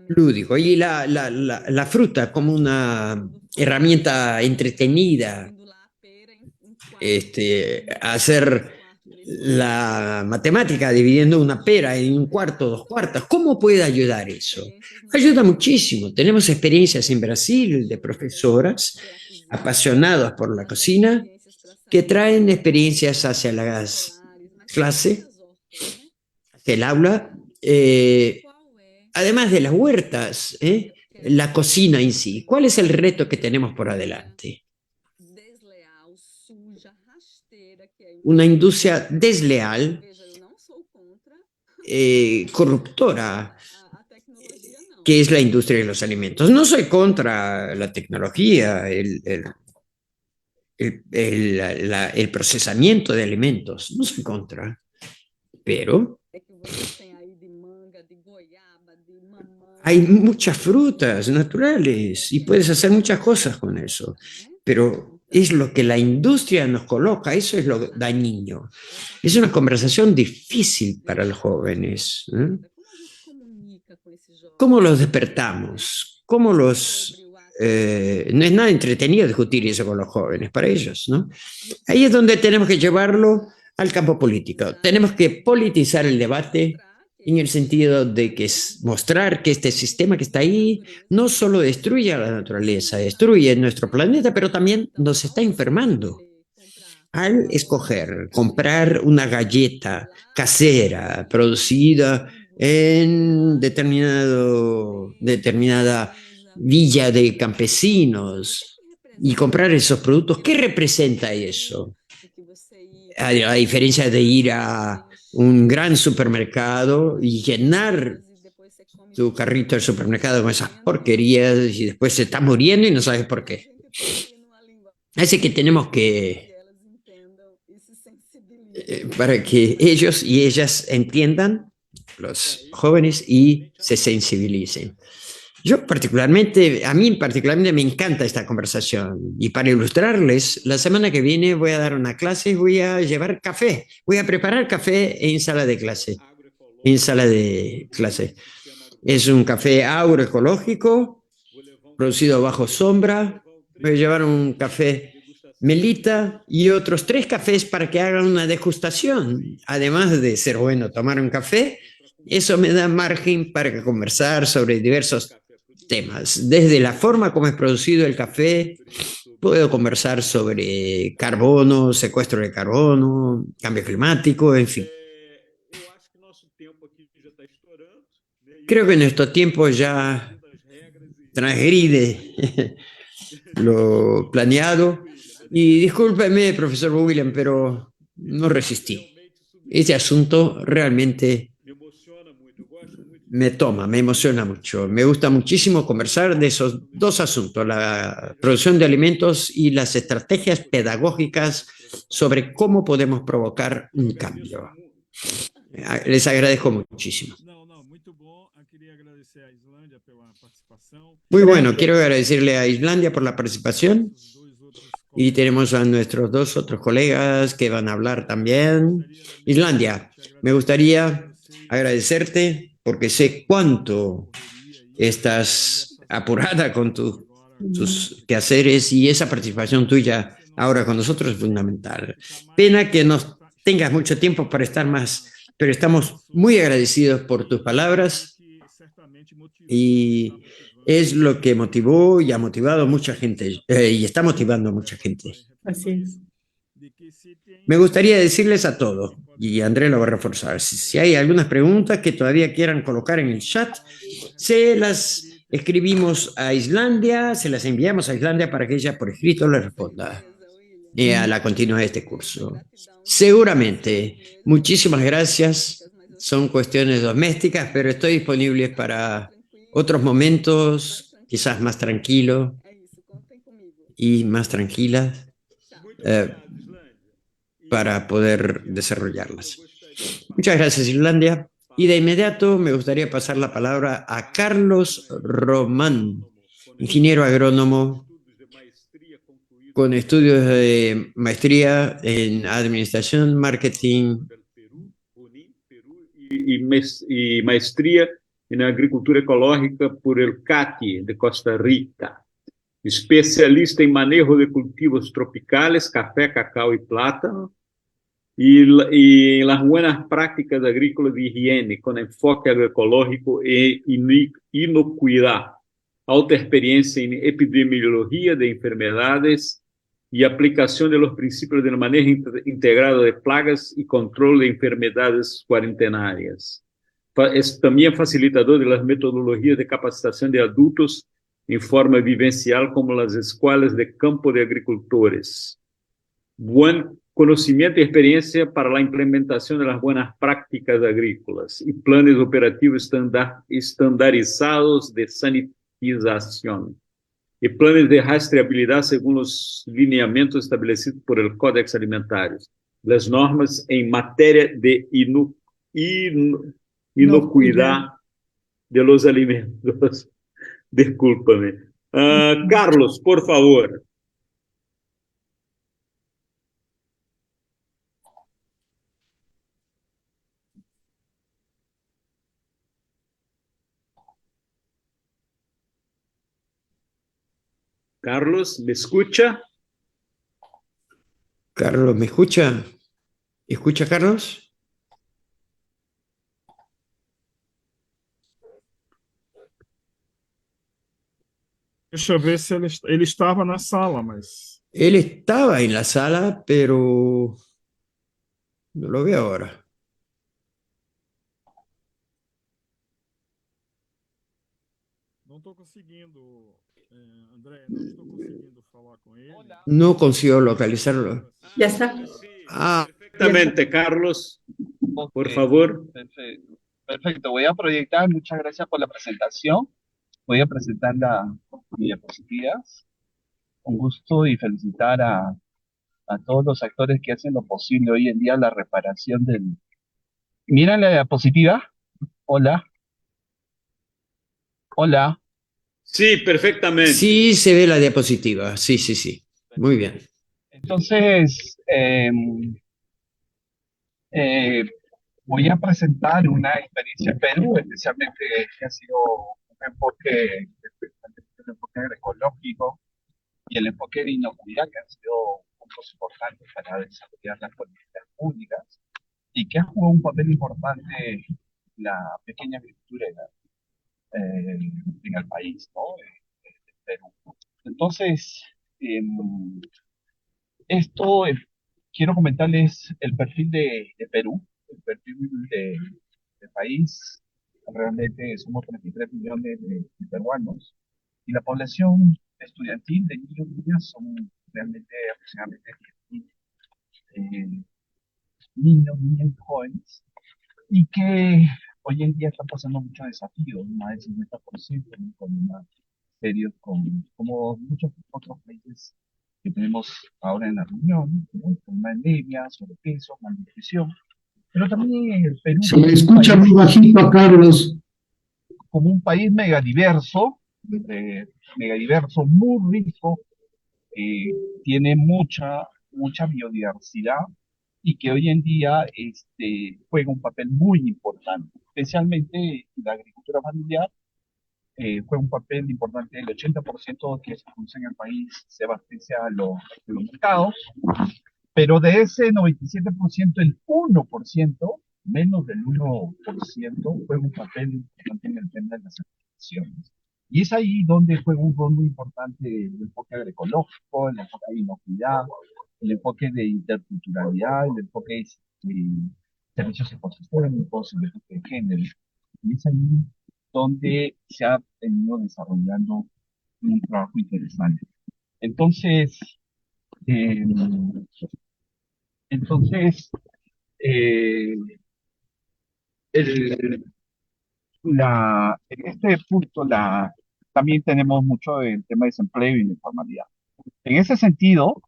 lúdico y la fruta como una herramienta entretenida, hacer la matemática dividiendo una pera en un cuarto, dos cuartos, ¿cómo puede ayudar eso? Ayuda muchísimo. Tenemos experiencias en Brasil de profesoras apasionadas por la cocina que traen experiencias hacia las clases, hacia el aula, además de las huertas, la cocina en sí. ¿Cuál es el reto que tenemos por adelante? Una industria desleal, corruptora, que es la industria de los alimentos. No soy contra la tecnología, el procesamiento de alimentos, no soy contra, pero hay muchas frutas naturales y puedes hacer muchas cosas con eso, pero es lo que la industria nos coloca, eso es lo dañino. Es una conversación difícil para los jóvenes, ¿eh? ¿Cómo los despertamos? ¿Cómo los... no es nada entretenido discutir eso con los jóvenes, para ellos, ¿no? Ahí es donde tenemos que llevarlo al campo político. Tenemos que politizar el debate en el sentido de que es mostrar que este sistema que está ahí no solo destruye a la naturaleza, destruye nuestro planeta, pero también nos está enfermando. Al escoger comprar una galleta casera producida en determinada villa de campesinos y comprar esos productos, ¿qué representa eso? A diferencia de ir a un gran supermercado y llenar tu carrito del supermercado con esas porquerías y después se está muriendo y no sabes por qué. Así que tenemos que, para que ellos y ellas entiendan, los jóvenes, y se sensibilicen. A mí particularmente me encanta esta conversación y para ilustrarles, la semana que viene voy a dar una clase y voy a llevar café, voy a preparar café en sala de clase, Es un café agroecológico, producido bajo sombra, voy a llevar un café Melita y otros 3 cafés para que hagan una degustación, además de ser bueno tomar un café. Eso me da margen para conversar sobre diversos temas. Desde la forma como es producido el café, puedo conversar sobre carbono, secuestro de carbono, cambio climático, en fin. Creo que nuestro tiempo ya transgride lo planeado. Y discúlpeme, profesor William, pero no resistí. Este asunto realmente me emociona mucho. Me gusta muchísimo conversar de esos 2 asuntos, la producción de alimentos y las estrategias pedagógicas sobre cómo podemos provocar un cambio. Les agradezco muchísimo. queria agradecer a Islândia pela participação. Muy bueno, quiero agradecerle a Islandia por la participación Os dois outros y tenemos a nuestros dos otros colegas que van a hablar también. Islandia, me gustaría agradecerte porque sé cuánto estás apurada con tus quehaceres y esa participación tuya ahora con nosotros es fundamental. Pena que no tengas mucho tiempo para estar más, pero estamos muy agradecidos por tus palabras y es lo que motivó y ha motivado a mucha gente y está motivando a mucha gente. Así es. Me gustaría decirles a todos, y André lo va a reforzar, si hay algunas preguntas que todavía quieran colocar en el chat, se las escribimos a Islandia, se las enviamos a Islandia para que ella por escrito le responda a la continua de este curso. Seguramente, muchísimas gracias, son cuestiones domésticas, pero estoy disponible para otros momentos, quizás más tranquilos y más tranquilas, para poder desarrollarlas. Muchas gracias, Islandia. Y de inmediato me gustaría pasar la palabra a Carlos Román, ingeniero agrónomo con estudios de maestría en Administración, Marketing y maestría en Agricultura Ecológica por el CATI de Costa Rica. Especialista en manejo de cultivos tropicales, café, cacao y plátano, y en las buenas prácticas agrícolas de higiene, con enfoque agroecológico e inocuidad. Alta experiencia en epidemiología de enfermedades y aplicación de los principios del manejo integrado de plagas y control de enfermedades cuarentenarias. Es también facilitador de las metodologías de capacitación de adultos en forma vivencial como las escuelas de campo de agricultores. Buen conocimiento y experiencia para la implementación de las buenas prácticas agrícolas y planes operativos estandarizados de sanitización y planes de rastreabilidad según los lineamientos establecidos por el Códex Alimentario, las normas en materia de inocuidad de los alimentos. Descúlpame. Carlos, por favor. Carlos, ¿me escucha? Carlos, ¿me escucha? ¿Escucha, Carlos? Deixa eu ver se ele estava na sala, mas... Él estaba en la sala, pero no lo veo ahora. Não estou conseguindo, André, não estou conseguindo falar com ele. No consigo localizarlo. Ya está. Ah, Perfectamente, Carlos, por favor. Perfecto. Perfecto, voy a proyectar, muchas gracias por la presentación. Voy a presentar las diapositivas. Un gusto y felicitar a todos los actores que hacen lo posible hoy en día la reparación del... Mira la diapositiva. Hola. Hola. Sí, perfectamente. sí, se ve la diapositiva. Sí, sí, sí. Muy bien. Entonces, voy a presentar una experiencia en Perú, especialmente que ha sido un enfoque agroecológico y el enfoque de inocuidad, que han sido puntos importantes para desarrollar las políticas públicas y que ha jugado un papel importante en la pequeña agricultura en el país, ¿no? En Perú. Entonces, esto quiero comentarles el perfil de Perú, el perfil del país. Realmente somos 33 millones de peruanos y la población estudiantil de niños y niñas son realmente aproximadamente 10.000 niños, niñas y jóvenes, y que hoy en día están pasando muchos desafíos, más del 50% con serios, como muchos otros países que tenemos ahora en la reunión, ¿no? Con anemia, sobrepeso, malnutrición, pero también el Perú... Se le escucha muy bajito a Carlos. como un país megadiverso, muy rico, eh, tiene mucha biodiversidad y que hoy en día juega un papel muy importante, especialmente la agricultura familiar. Juega un papel importante. El 80% que se produce en el país se abastece a los mercados, pero de ese 97%, el 1%, menos del 1%, juega un papel importante en el tema de las exportaciones. Y es ahí donde juega un rol muy importante el enfoque agroecológico, el enfoque de inocuidad, el enfoque de interculturalidad, el enfoque de servicios ecosistémicos, el enfoque de género. Y es ahí donde se ha venido desarrollando un trabajo interesante. Entonces, eh, entonces, eh, el- en este punto también tenemos mucho del tema de desempleo y de informalidad. En ese sentido,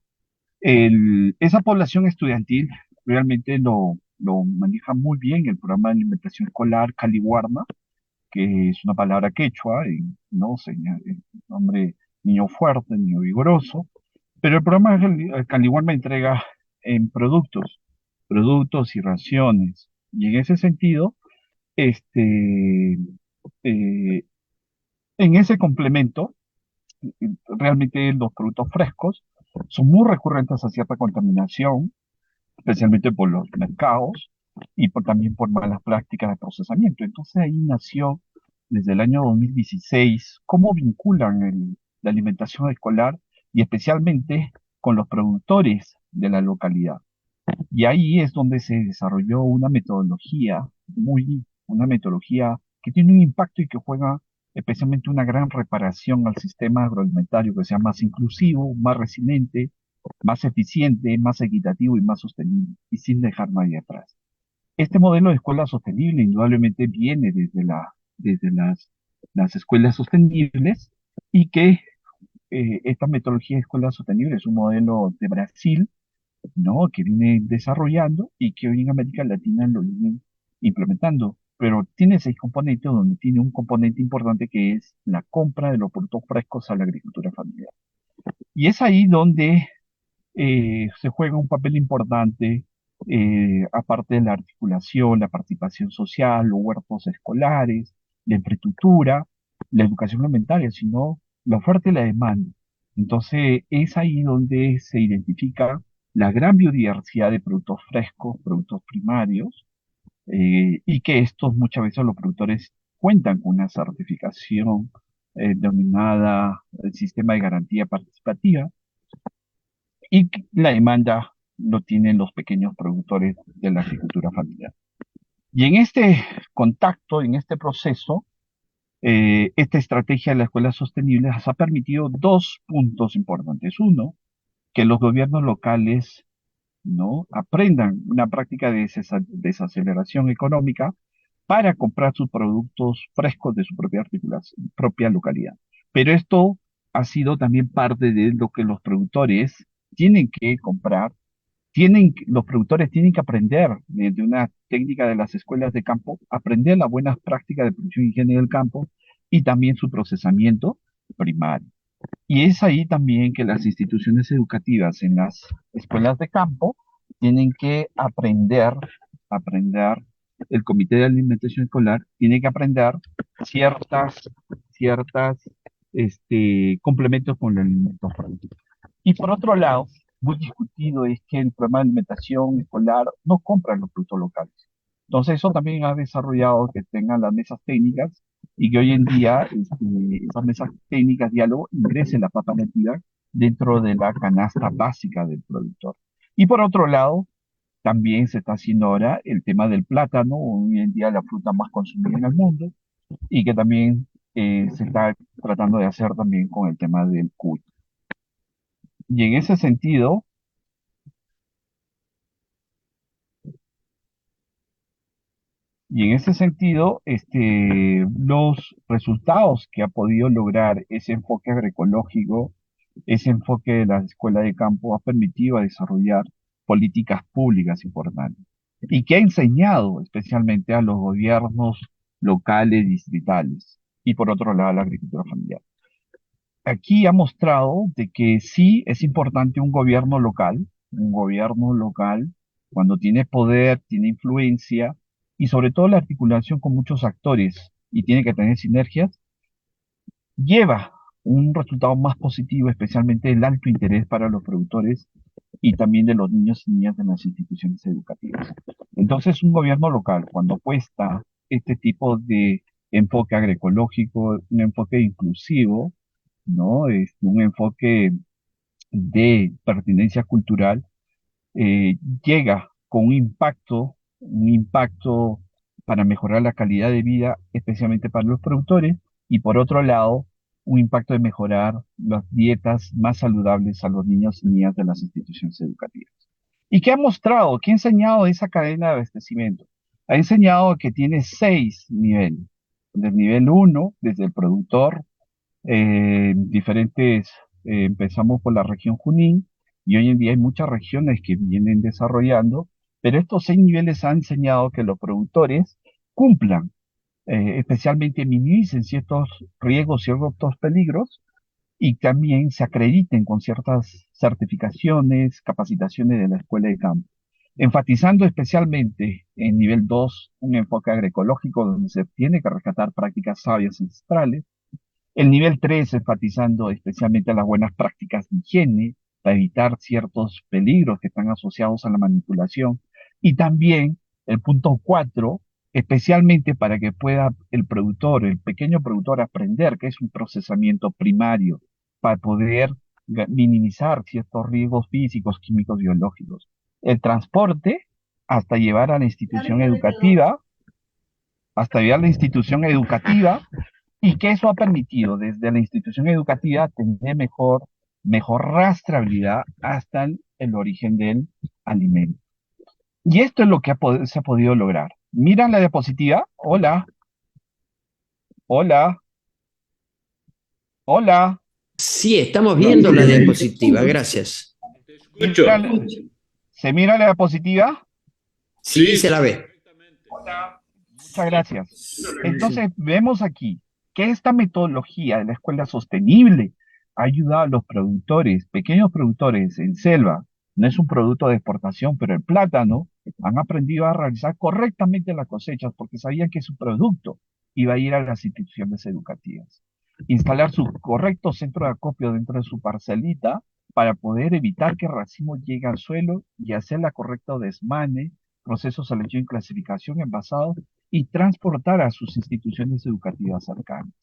esa población estudiantil realmente lo maneja muy bien el programa de alimentación escolar Caliwarma, que es una palabra quechua, y no nombre niño fuerte, niño vigoroso, pero el programa Caliwarma entrega en productos y raciones. Y en ese sentido, este, eh, en ese complemento, realmente los productos frescos son muy recurrentes a cierta contaminación, especialmente por los mercados y también por malas prácticas de procesamiento. Entonces ahí nació desde el año 2016 cómo vinculan la alimentación escolar y especialmente con los productores de la localidad. Y ahí es donde se desarrolló una metodología que tiene un impacto y que juega especialmente una gran reparación al sistema agroalimentario, que sea más inclusivo, más resiliente, más eficiente, más equitativo y más sostenible, y sin dejar nadie atrás. Este modelo de escuela sostenible indudablemente viene desde las escuelas sostenibles y que esta metodología de escuela sostenible es un modelo de Brasil, ¿no? Que viene desarrollando y que hoy en América Latina lo vienen implementando. Pero tiene 6 componentes, donde tiene un componente importante que es la compra de los productos frescos a la agricultura familiar. Y es ahí donde se juega un papel importante, aparte de la articulación, la participación social, los huertos escolares, la infraestructura, la educación alimentaria, sino la oferta y la demanda. Entonces, es ahí donde se identifica la gran biodiversidad de productos frescos, productos primarios, y que estos muchas veces los productores cuentan con una certificación denominada el sistema de garantía participativa, y la demanda lo tienen los pequeños productores de la agricultura familiar. Y en este contacto, en este proceso, esta estrategia de la escuela sostenible nos ha permitido 2 puntos importantes. Uno, que los gobiernos locales, ¿no?, aprendan una práctica de desaceleración económica para comprar sus productos frescos de su propia localidad. Pero esto ha sido también parte de lo que los productores tienen que comprar. Los productores tienen que aprender de una técnica de las escuelas de campo, aprender las buenas prácticas de producción y higiene del campo y también su procesamiento primario. Y es ahí también que las instituciones educativas en las escuelas de campo tienen que aprender, el Comité de Alimentación Escolar tiene que aprender ciertas, complementos con los alimentos frescos. Y por otro lado, muy discutido es que el programa de alimentación escolar no compra los productos locales. Entonces eso también ha desarrollado que tengan las mesas técnicas y que hoy en día esas mesas técnicas diálogo ingresen la papa nativa dentro de la canasta básica del productor. Y por otro lado, también se está haciendo ahora el tema del plátano, hoy en día la fruta más consumida en el mundo, y que también se está tratando de hacer también con el tema del cuy. Y en ese sentido, los resultados que ha podido lograr ese enfoque agroecológico, ese enfoque de la escuela de campo ha permitido desarrollar políticas públicas importantes y que ha enseñado especialmente a los gobiernos locales, distritales, y por otro lado la agricultura familiar. Aquí ha mostrado de que sí es importante un gobierno local, cuando tiene poder, tiene influencia, y sobre todo la articulación con muchos actores, y tiene que tener sinergias, lleva un resultado más positivo, especialmente el alto interés para los productores y también de los niños y niñas de las instituciones educativas. Entonces, un gobierno local, cuando apuesta este tipo de enfoque agroecológico, un enfoque inclusivo, ¿no? Es un enfoque de pertinencia cultural, llega con un impacto para mejorar la calidad de vida, especialmente para los productores, y por otro lado, un impacto de mejorar las dietas más saludables a los niños y niñas de las instituciones educativas. ¿Y qué ha mostrado? ¿Qué ha enseñado esa cadena de abastecimiento? Ha enseñado que tiene 6 niveles. Del nivel 1, desde el productor, diferentes, empezamos por la región Junín y hoy en día hay muchas regiones que vienen desarrollando, pero estos 6 niveles han enseñado que los productores cumplan, especialmente minimicen ciertos riesgos, ciertos peligros y también se acrediten con ciertas certificaciones, capacitaciones de la escuela de campo. Enfatizando especialmente en nivel 2 un enfoque agroecológico donde se tiene que rescatar prácticas sabias ancestrales, el nivel 3 enfatizando especialmente las buenas prácticas de higiene para evitar ciertos peligros que están asociados a la manipulación. Y también el punto 4 especialmente para que pueda el productor, el pequeño productor, aprender que es un procesamiento primario para poder minimizar ciertos riesgos físicos, químicos, biológicos. El transporte hasta llevar a la institución educativa, hasta llevar a la institución educativa y que eso ha permitido desde la institución educativa tener mejor rastreabilidad hasta el origen del alimento. Y esto es lo que se ha podido lograr. Miran la diapositiva. Hola, hola, hola. Sí, estamos viendo la diapositiva, gracias. Te escucho. ¿Se mira la diapositiva? Sí, se la ve. Muchas gracias. Entonces, vemos aquí que esta metodología de la escuela sostenible ha ayudado a los productores, pequeños productores en selva. No es un producto de exportación, pero el plátano han aprendido a realizar correctamente las cosechas porque sabían que su producto iba a ir a las instituciones educativas. Instalar su correcto centro de acopio dentro de su parcelita para poder evitar que el racimo llegue al suelo y hacer la correcta desmane, proceso de selección y clasificación envasado y transportar a sus instituciones educativas cercanas,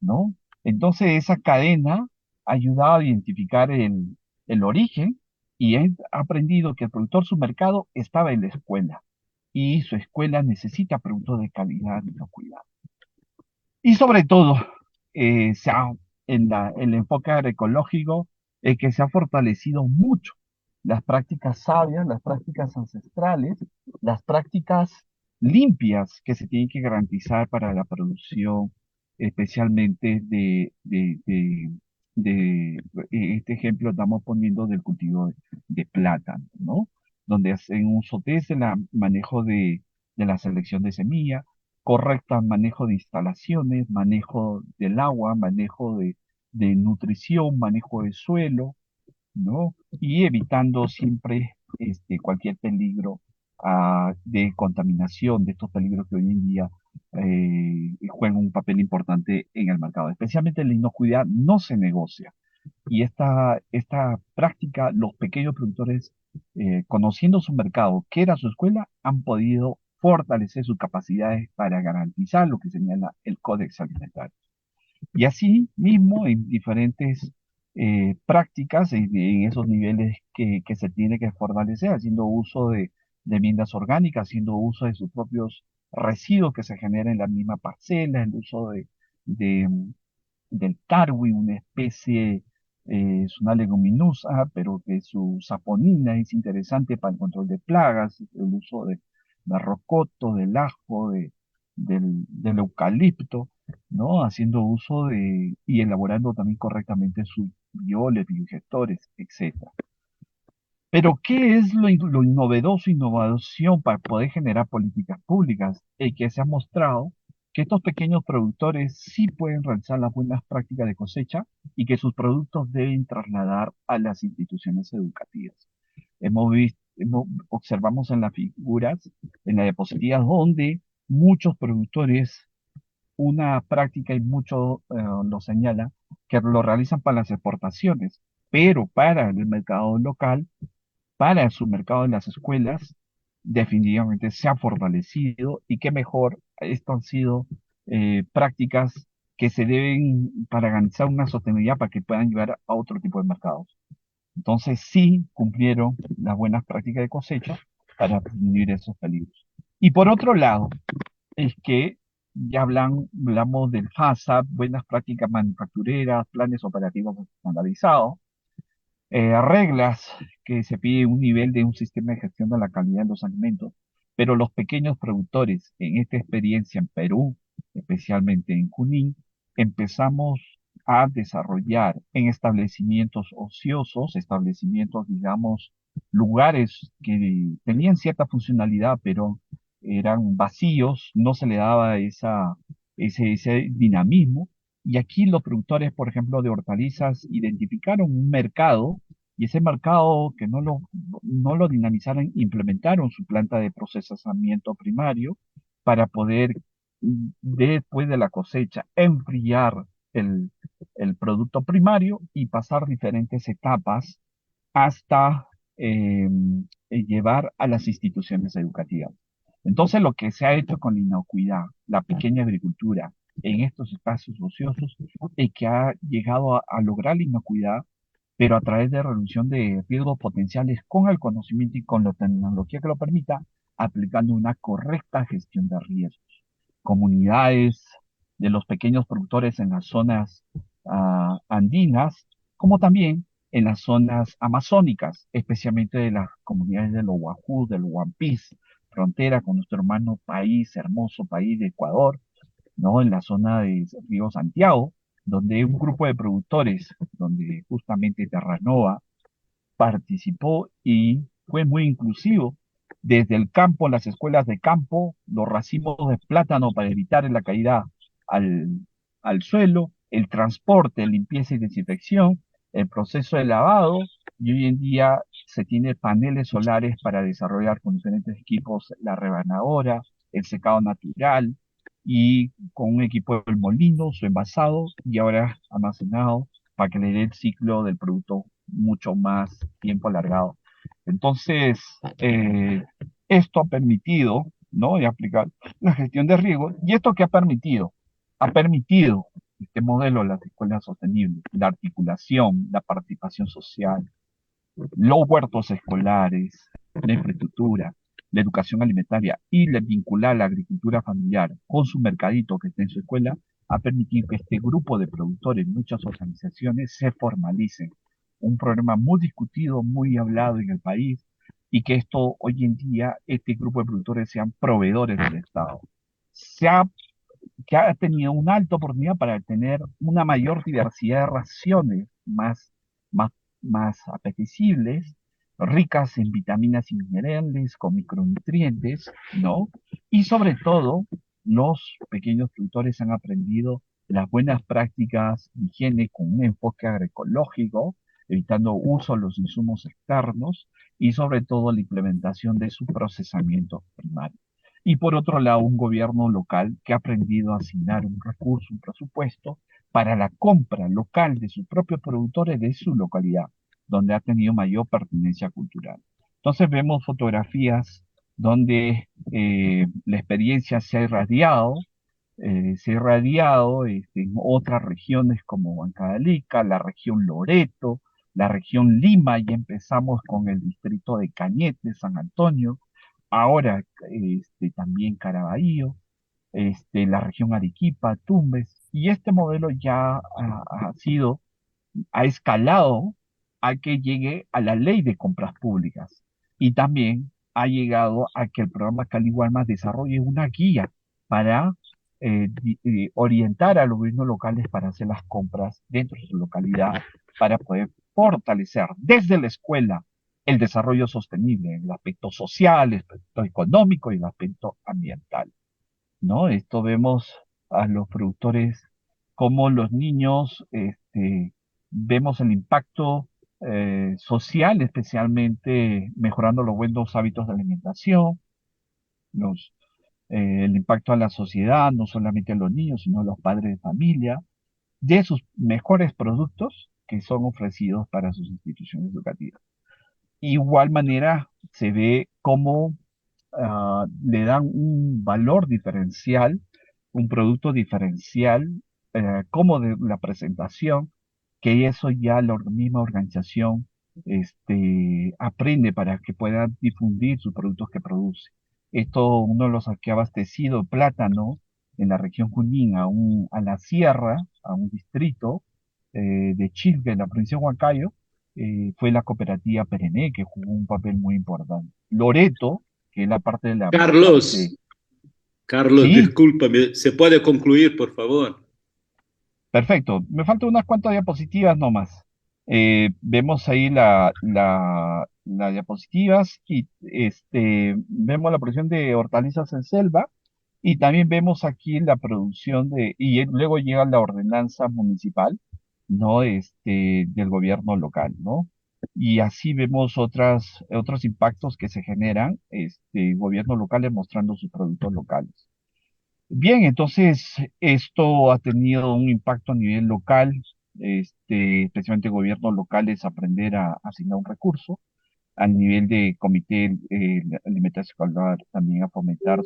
¿no? Entonces esa cadena ha ayudado a identificar el origen y he aprendido que el productor su mercado estaba en la escuela y su escuela necesita productos de calidad y inocuidad. Y sobre todo, el enfoque agroecológico que se ha fortalecido mucho las prácticas sabias, las prácticas ancestrales, las prácticas limpias que se tienen que garantizar para la producción, especialmente este ejemplo estamos poniendo del cultivo de plátano, ¿no? Donde hacen uso desde el manejo de la selección de semilla, correcto manejo de instalaciones, manejo del agua, manejo de nutrición, manejo de suelo, ¿no? Y evitando siempre cualquier peligro de contaminación, de estos peligros que hoy en día juegan un papel importante en el mercado. Especialmente la inocuidad no se negocia. Y esta práctica, los pequeños productores, conociendo su mercado, que era su escuela, han podido fortalecer sus capacidades para garantizar lo que señala el Códex Alimentario. Y así mismo en diferentes prácticas, en esos niveles que se tiene que fortalecer, haciendo uso de enmiendas orgánicas, haciendo uso de sus propios residuos que se generan en la misma parcela, el uso de, del tarwi, una especie, es una leguminosa, pero que su saponina es interesante para el control de plagas, el uso de rocoto, del ajo, del eucalipto, ¿no? Haciendo uso y elaborando también correctamente sus bioles, biodigestores, etcétera. Pero, ¿qué es lo novedoso, innovación para poder generar políticas públicas? El que se ha mostrado que estos pequeños productores sí pueden realizar las buenas prácticas de cosecha y que sus productos deben trasladar a las instituciones educativas. Observamos en las figuras, en las diapositivas, donde muchos productores, una práctica y mucho lo señala, que lo realizan para las exportaciones, pero para el mercado local, para su mercado en las escuelas, definitivamente se ha fortalecido y qué mejor, esto han sido prácticas que se deben para garantizar una sostenibilidad para que puedan llevar a otro tipo de mercados. Entonces sí cumplieron las buenas prácticas de cosecha para disminuir esos peligros. Y por otro lado, es que ya hablamos del HACCP, buenas prácticas manufactureras, planes operativos estandarizados, reglas que se pide un nivel de un sistema de gestión de la calidad de los alimentos, pero los pequeños productores, en esta experiencia en Perú, especialmente en Junín, empezamos a desarrollar en establecimientos ociosos, establecimientos, digamos, lugares que tenían cierta funcionalidad, pero eran vacíos, no se le daba ese dinamismo. Y aquí los productores, por ejemplo, de hortalizas, identificaron un mercado y ese mercado que no lo dinamizaron, implementaron su planta de procesamiento primario para poder, después de la cosecha, enfriar el, el producto primario y pasar diferentes etapas hasta llevar a las instituciones educativas. Entonces, lo que se ha hecho con la inocuidad, la pequeña agricultura, en estos espacios ociosos, es que ha llegado a lograr la inocuidad, pero a través de reducción de riesgos potenciales con el conocimiento y con la tecnología que lo permita, aplicando una correcta gestión de riesgos. Comunidades de los pequeños productores en las zonas andinas, como también en las zonas amazónicas, especialmente de las comunidades de los Wajús, de los Wampis, frontera con nuestro hermano país, hermoso país de Ecuador, ¿no? En la zona de Río Santiago, donde un grupo de productores, donde justamente Terranova participó y fue muy inclusivo. Desde el campo, las escuelas de campo, los racimos de plátano para evitar la caída al, al suelo, el transporte, limpieza y desinfección, el proceso de lavado, y hoy en día se tiene paneles solares para desarrollar con diferentes equipos la rebanadora, el secado natural, y con un equipo del molino, su envasado y ahora almacenado para que le dé el ciclo del producto mucho más tiempo alargado. Entonces, esto ha permitido, ¿no? Y aplicar la gestión de riesgo. ¿Y esto qué ha permitido? Ha permitido este modelo de las escuelas sostenibles, la articulación, la participación social, los huertos escolares, la infraestructura, la educación alimentaria y vincular la agricultura familiar con su mercadito que está en su escuela, ha permitido que este grupo de productores, muchas organizaciones, se formalicen. Un problema muy discutido, muy hablado en el país, y que esto hoy en día, este grupo de productores sean proveedores del Estado. Se ha, que ha tenido una alta oportunidad para tener una mayor diversidad de raciones más, más apetecibles, ricas en vitaminas y minerales, con micronutrientes, ¿no? Y sobre todo, los pequeños productores han aprendido las buenas prácticas de higiene con un enfoque agroecológico, evitando uso de los insumos externos y sobre todo la implementación de su procesamiento primario. Y por otro lado, un gobierno local que ha aprendido a asignar un recurso, un presupuesto para la compra local de sus propios productores de su localidad, donde ha tenido mayor pertinencia cultural. Entonces vemos fotografías donde la experiencia se ha irradiado en otras regiones como Huancavelica, la región Loreto, la región Lima, y empezamos con el distrito de Cañete, San Antonio, ahora también Caraballo, la región Arequipa, Tumbes, y este modelo ya ha escalado a que llegue a la ley de compras públicas y también ha llegado a que el programa Caliwarma desarrolle una guía para orientar a los gobiernos locales para hacer las compras dentro de su localidad, para poder fortalecer desde la escuela el desarrollo sostenible en el aspecto social, el aspecto económico y el aspecto ambiental, ¿no? Esto vemos a los productores cómo los niños vemos el impacto social, especialmente mejorando los buenos hábitos de alimentación, los, el impacto a la sociedad, no solamente a los niños, sino a los padres de familia, de sus mejores productos que son ofrecidos para sus instituciones educativas. Igual manera se ve cómo le dan un valor diferencial, un producto diferencial, como de la presentación, que eso ya la misma organización aprende para que pueda difundir sus productos que produce. Esto uno de los que ha abastecido plátano en la región Junín a la sierra, a un distrito de Chilca, en la provincia de Huancayo, fue la cooperativa Perené, que jugó un papel muy importante. Loreto, que es la parte de la parte. Carlos, Sí, discúlpame, ¿se puede concluir, por favor? perfecto. Me faltan unas cuantas diapositivas nomás. Vemos ahí las diapositivas y vemos la producción de hortalizas en selva y también vemos aquí la producción y luego llega la ordenanza municipal, ¿no? Del gobierno local, ¿no? Y así vemos otros impactos que se generan, gobiernos locales mostrando sus productos locales. Bien, entonces esto ha tenido un impacto a nivel local, especialmente gobiernos locales aprender a asignar un recurso, a nivel de comité de alimentación escolar también a fomentar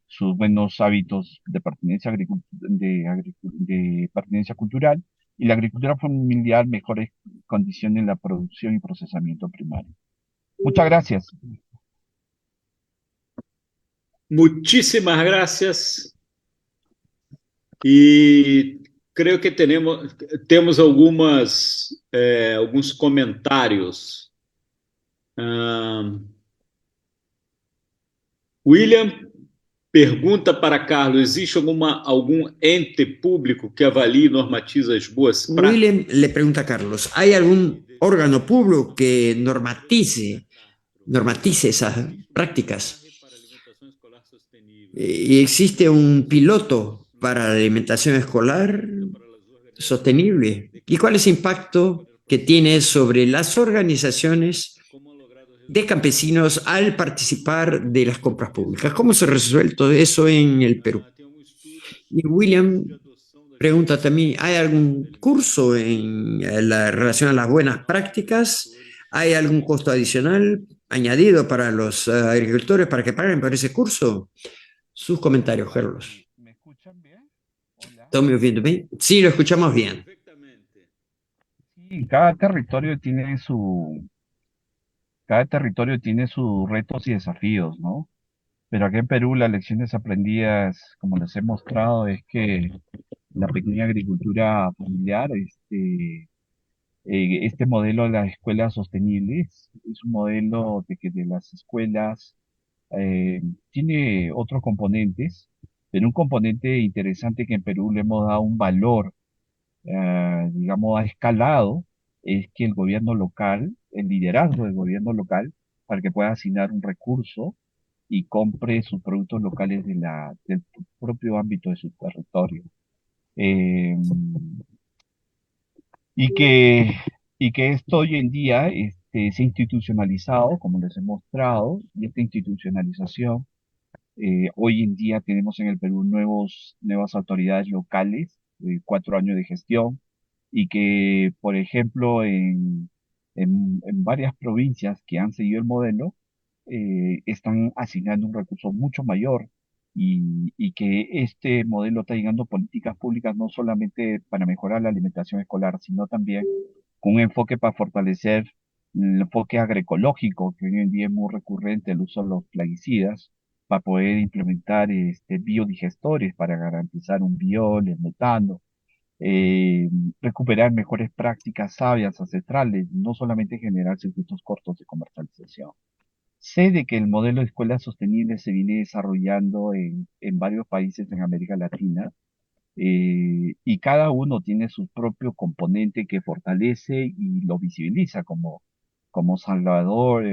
sus buenos hábitos de pertenencia, de pertenencia cultural y la agricultura familiar mejores condiciones en la producción y procesamiento primario. Muchas gracias. Muchísimas gracias. E creio que temos alguns comentários. William pergunta para Carlos: existe algum ente público que avalie e normatiza as boas práticas? William le pregunta a Carlos, ¿hay algún órgano público que normatice esas prácticas? ¿Y existe un piloto para la alimentación escolar sostenible? ¿Y cuál es el impacto que tiene sobre las organizaciones de campesinos al participar de las compras públicas? ¿Cómo se ha resuelto eso en el Perú? Y William pregunta también, ¿hay algún curso en la relación a las buenas prácticas? ¿Hay algún costo adicional añadido para los agricultores para que paguen por ese curso? Sus comentarios, Carlos. ¿Me escuchan bien? Hola. ¿Están me oyendo bien? Sí, lo escuchamos bien. Sí, cada territorio tiene sus retos y desafíos, ¿no? Pero aquí en Perú las lecciones aprendidas, como les he mostrado, es que la pequeña agricultura familiar, este modelo de las escuelas sostenibles, es un modelo de que de las escuelas eh, tiene otros componentes, pero un componente interesante que en Perú le hemos dado un valor, digamos, ha escalado, es que el gobierno local, el liderazgo del gobierno local, para que pueda asignar un recurso y compre sus productos locales del propio ámbito de su territorio. Eh, y que, y que esto hoy en día se ha institucionalizado, como les he mostrado, y esta institucionalización, hoy en día tenemos en el Perú nuevas autoridades locales, 4 años de gestión, y que, por ejemplo, en varias provincias que han seguido el modelo, están asignando un recurso mucho mayor y que este modelo está llegando a políticas públicas no solamente para mejorar la alimentación escolar, sino también con un enfoque para fortalecer el enfoque agroecológico, que hoy en día es muy recurrente el uso de los plaguicidas, para poder implementar biodigestores para garantizar un biol, el metano, eh, recuperar mejores prácticas sabias, ancestrales, no solamente generar circuitos cortos de comercialización. Sé de que el modelo de escuela sostenible se viene desarrollando en varios países en América Latina, y cada uno tiene su propio componente que fortalece y lo visibiliza como Salvador,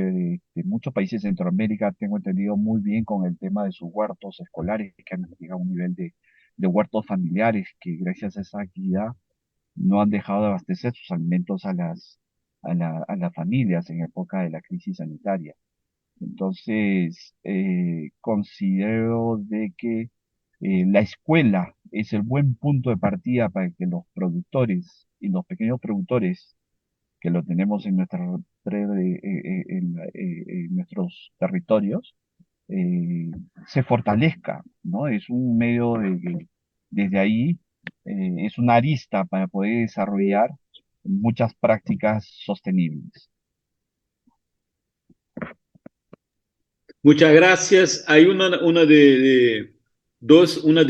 muchos países de Centroamérica tengo entendido muy bien con el tema de sus huertos escolares que han llegado a un nivel de huertos familiares que gracias a esa actividad no han dejado de abastecer sus alimentos a las familias en época de la crisis sanitaria. Entonces, considero de que la escuela es el buen punto de partida para que los productores y los pequeños productores que lo tenemos en en nuestros territorios se fortalezca, ¿no? Es un medio de que desde ahí es una arista para poder desarrollar muchas prácticas sostenibles. Muchas gracias. Hay una una de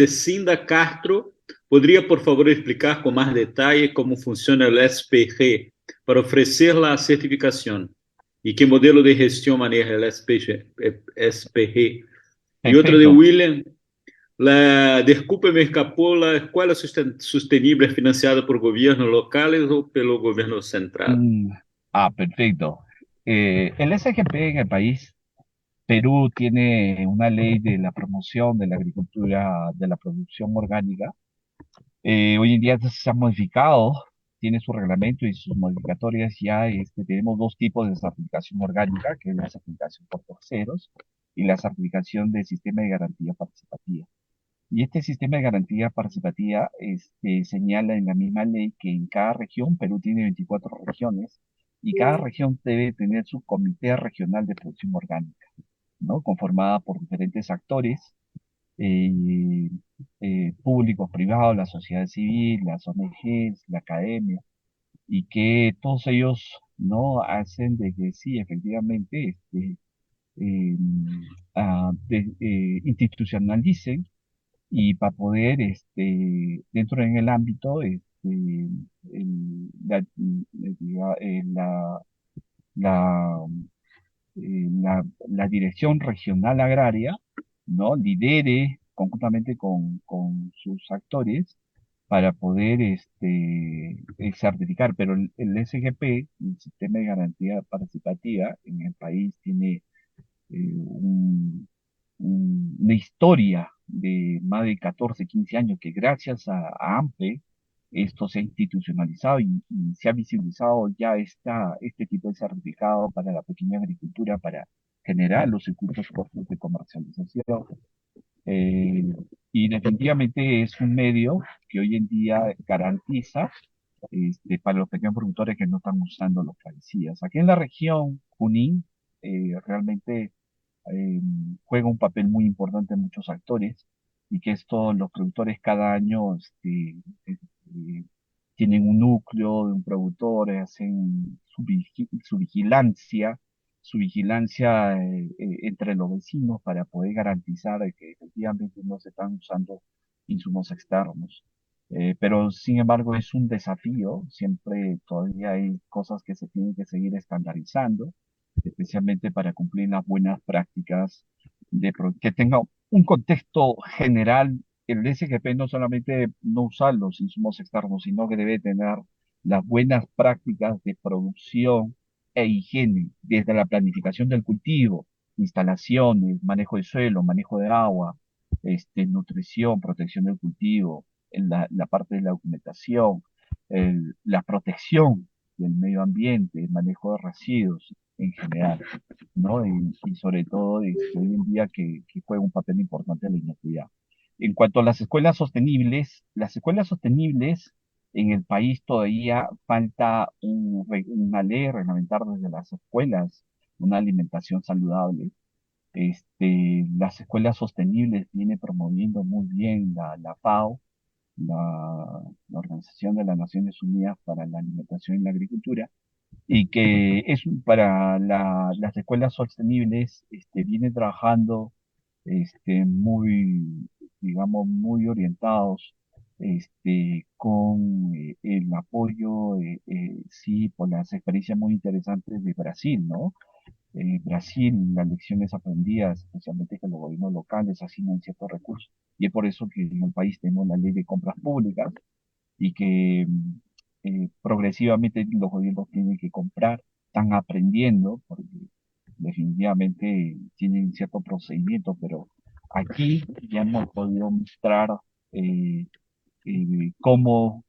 Cinda Castro. ¿Podría, por favor, explicar con más detalle cómo funciona el SPG para ofrecer la certificación? ¿Y qué modelo de gestión maneja el SPG? Y otra de Perfecto. William. Desculpe, me escapó, la Escuela Sostenible es financiada por gobiernos locales o pelo gobierno central? Mm, perfecto. El SGP en el país, Perú tiene una ley de la promoción de la agricultura, de la producción orgánica. Hoy en día se ha modificado, tiene su reglamento y sus modificatorias ya. Tenemos dos tipos de certificación orgánica, que es la certificación por terceros y la certificación del sistema de garantía participativa. Y este sistema de garantía participativa señala en la misma ley que en cada región, Perú tiene 24 regiones, y cada región debe tener su comité regional de producción orgánica, ¿no? Conformada por diferentes actores eh, públicos, privados, la sociedad civil, las ONGs, la academia, y que todos ellos no hacen de que sí, efectivamente, eh, institucionalicen y para poder, dentro en el ámbito, la, la dirección regional agraria, ¿no? Lidere conjuntamente con sus actores para poder certificar. Pero el SGP, el Sistema de Garantía Participativa, en el país tiene una historia de más de 14 15 años que gracias a AMPE esto se ha institucionalizado y se ha visibilizado ya este tipo de certificado para la pequeña agricultura para generar los circuitos cortos de comercialización. Eh, y definitivamente es un medio que hoy en día garantiza para los pequeños productores que no están usando los plaguicidas. Aquí en la región Junín, realmente eh, juega un papel muy importante en muchos actores y que esto los productores cada año tienen un núcleo de un productor, hacen su vigilancia entre los vecinos para poder garantizar de que efectivamente no se están usando insumos externos. Pero sin embargo es un desafío, siempre todavía hay cosas que se tienen que seguir estandarizando especialmente para cumplir las buenas prácticas que tenga un contexto general. El SGP no solamente no usar los insumos externos, sino que debe tener las buenas prácticas de producción e higiene, desde la planificación del cultivo, instalaciones, manejo de suelo, manejo de agua, nutrición, protección del cultivo, en la parte de la documentación, la protección del medio ambiente, el manejo de residuos en general, ¿no? Y sobre todo hoy en día que juega un papel importante en la inocuidad. En cuanto a las escuelas sostenibles en el país todavía falta una ley reglamentar desde las escuelas una alimentación saludable. Las escuelas sostenibles viene promoviendo muy bien la FAO, la Organización de las Naciones Unidas para la Alimentación y la Agricultura, y que es para las escuelas sostenibles, vienen trabajando, muy, digamos, muy orientados, con el apoyo, sí, por las experiencias muy interesantes de Brasil, ¿no? Brasil, las lecciones aprendidas, especialmente que los gobiernos locales asignan ciertos recursos, y es por eso que en el país tenemos la ley de compras públicas, y que progresivamente los gobiernos tienen que comprar, están aprendiendo, porque definitivamente tienen cierto procedimiento, pero aquí ya hemos podido mostrar eh, cómo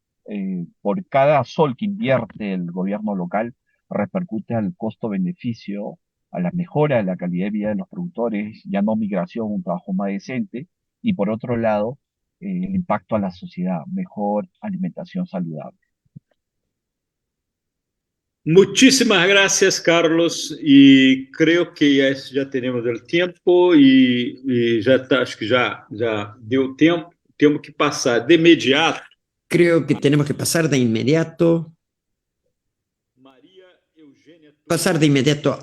por cada sol que invierte el gobierno local repercute al costo-beneficio, a la mejora de la calidad de vida de los productores, ya no migración, un trabajo más decente, y por otro lado, el impacto a la sociedad, mejor alimentación saludable. Muchísimas gracias, Carlos. Y creo que ya tenemos el tiempo y ya está, acho que ya dio tiempo. Temos que pasar de inmediato. Creo que tenemos que pasar de inmediato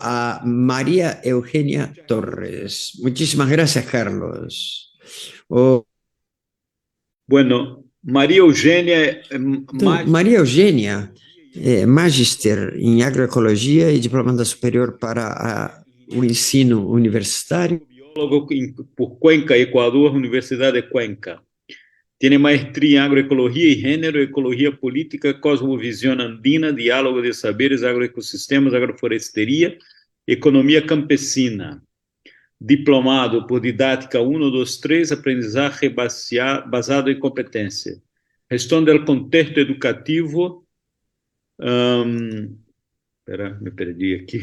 a María Eugenia Torres. Muchísimas gracias, Carlos. Bueno, María Eugenia María Eugenia, Magister em Agroecologia e Diplomada Superior para o Ensino Universitário. Biólogo por Cuenca, Ecuador, Universidad de Cuenca. Tiene maestría en agroecología y género, ecología política, cosmovisión andina, diálogo de saberes, agroecosistemas, agroforestería, economía campesina. Diplomado por didática 1, 2, 3, aprendizaje basado en competencia. Gestión del contexto educativo. Espera, me perdí aquí.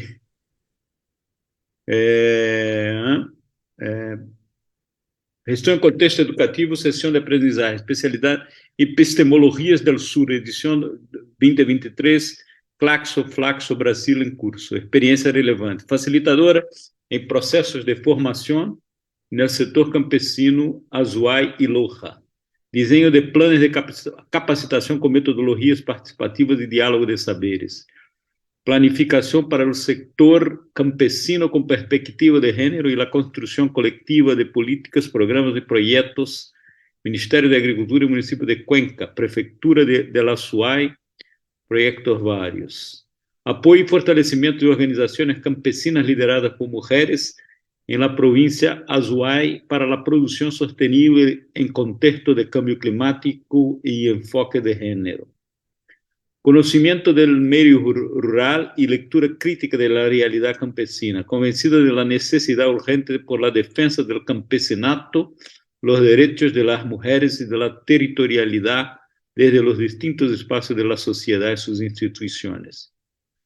Gestión en contexto educativo, sesión de aprendizaje, especialidad Epistemologías del Sur, edición 2023, Claxo, Flaxo, Brasil en curso. Experiencia relevante. Facilitadora en procesos de formación en el sector campesino, Azuay y Loja. Diseño de planes de capacitación con metodologías participativas y diálogo de saberes. Planificación para el sector campesino con perspectiva de género y la construcción colectiva de políticas, programas y proyectos. Ministerio de Agricultura y Municipio de Cuenca, Prefectura de la Azuay, proyectos varios. Apoyo y fortalecimiento de organizaciones campesinas lideradas por mujeres en la provincia Azuay para la producción sostenible en contexto de cambio climático y enfoque de género. Conocimiento del medio rural y lectura crítica de la realidad campesina, convencido de la necesidad urgente por la defensa del campesinato, los derechos de las mujeres y de la territorialidad desde los distintos espacios de la sociedad y sus instituciones.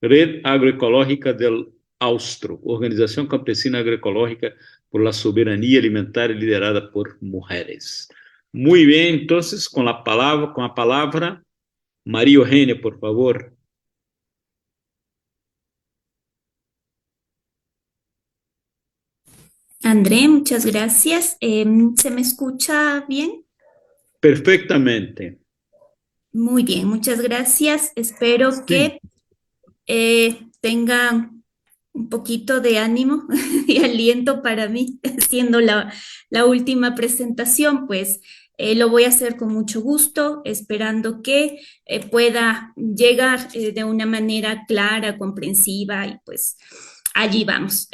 Red Agroecológica del Austro, Organización Campesina Agroecológica por la Soberanía Alimentaria liderada por mujeres. Muy bien, entonces, con la palabra, María Eugenia, por favor. André, muchas gracias. ¿Se me escucha bien? Perfectamente. Muy bien, muchas gracias. Espero que tengan un poquito de ánimo y aliento para mí, siendo la última presentación, pues lo voy a hacer con mucho gusto, esperando que pueda llegar de una manera clara, comprensiva y pues allí vamos.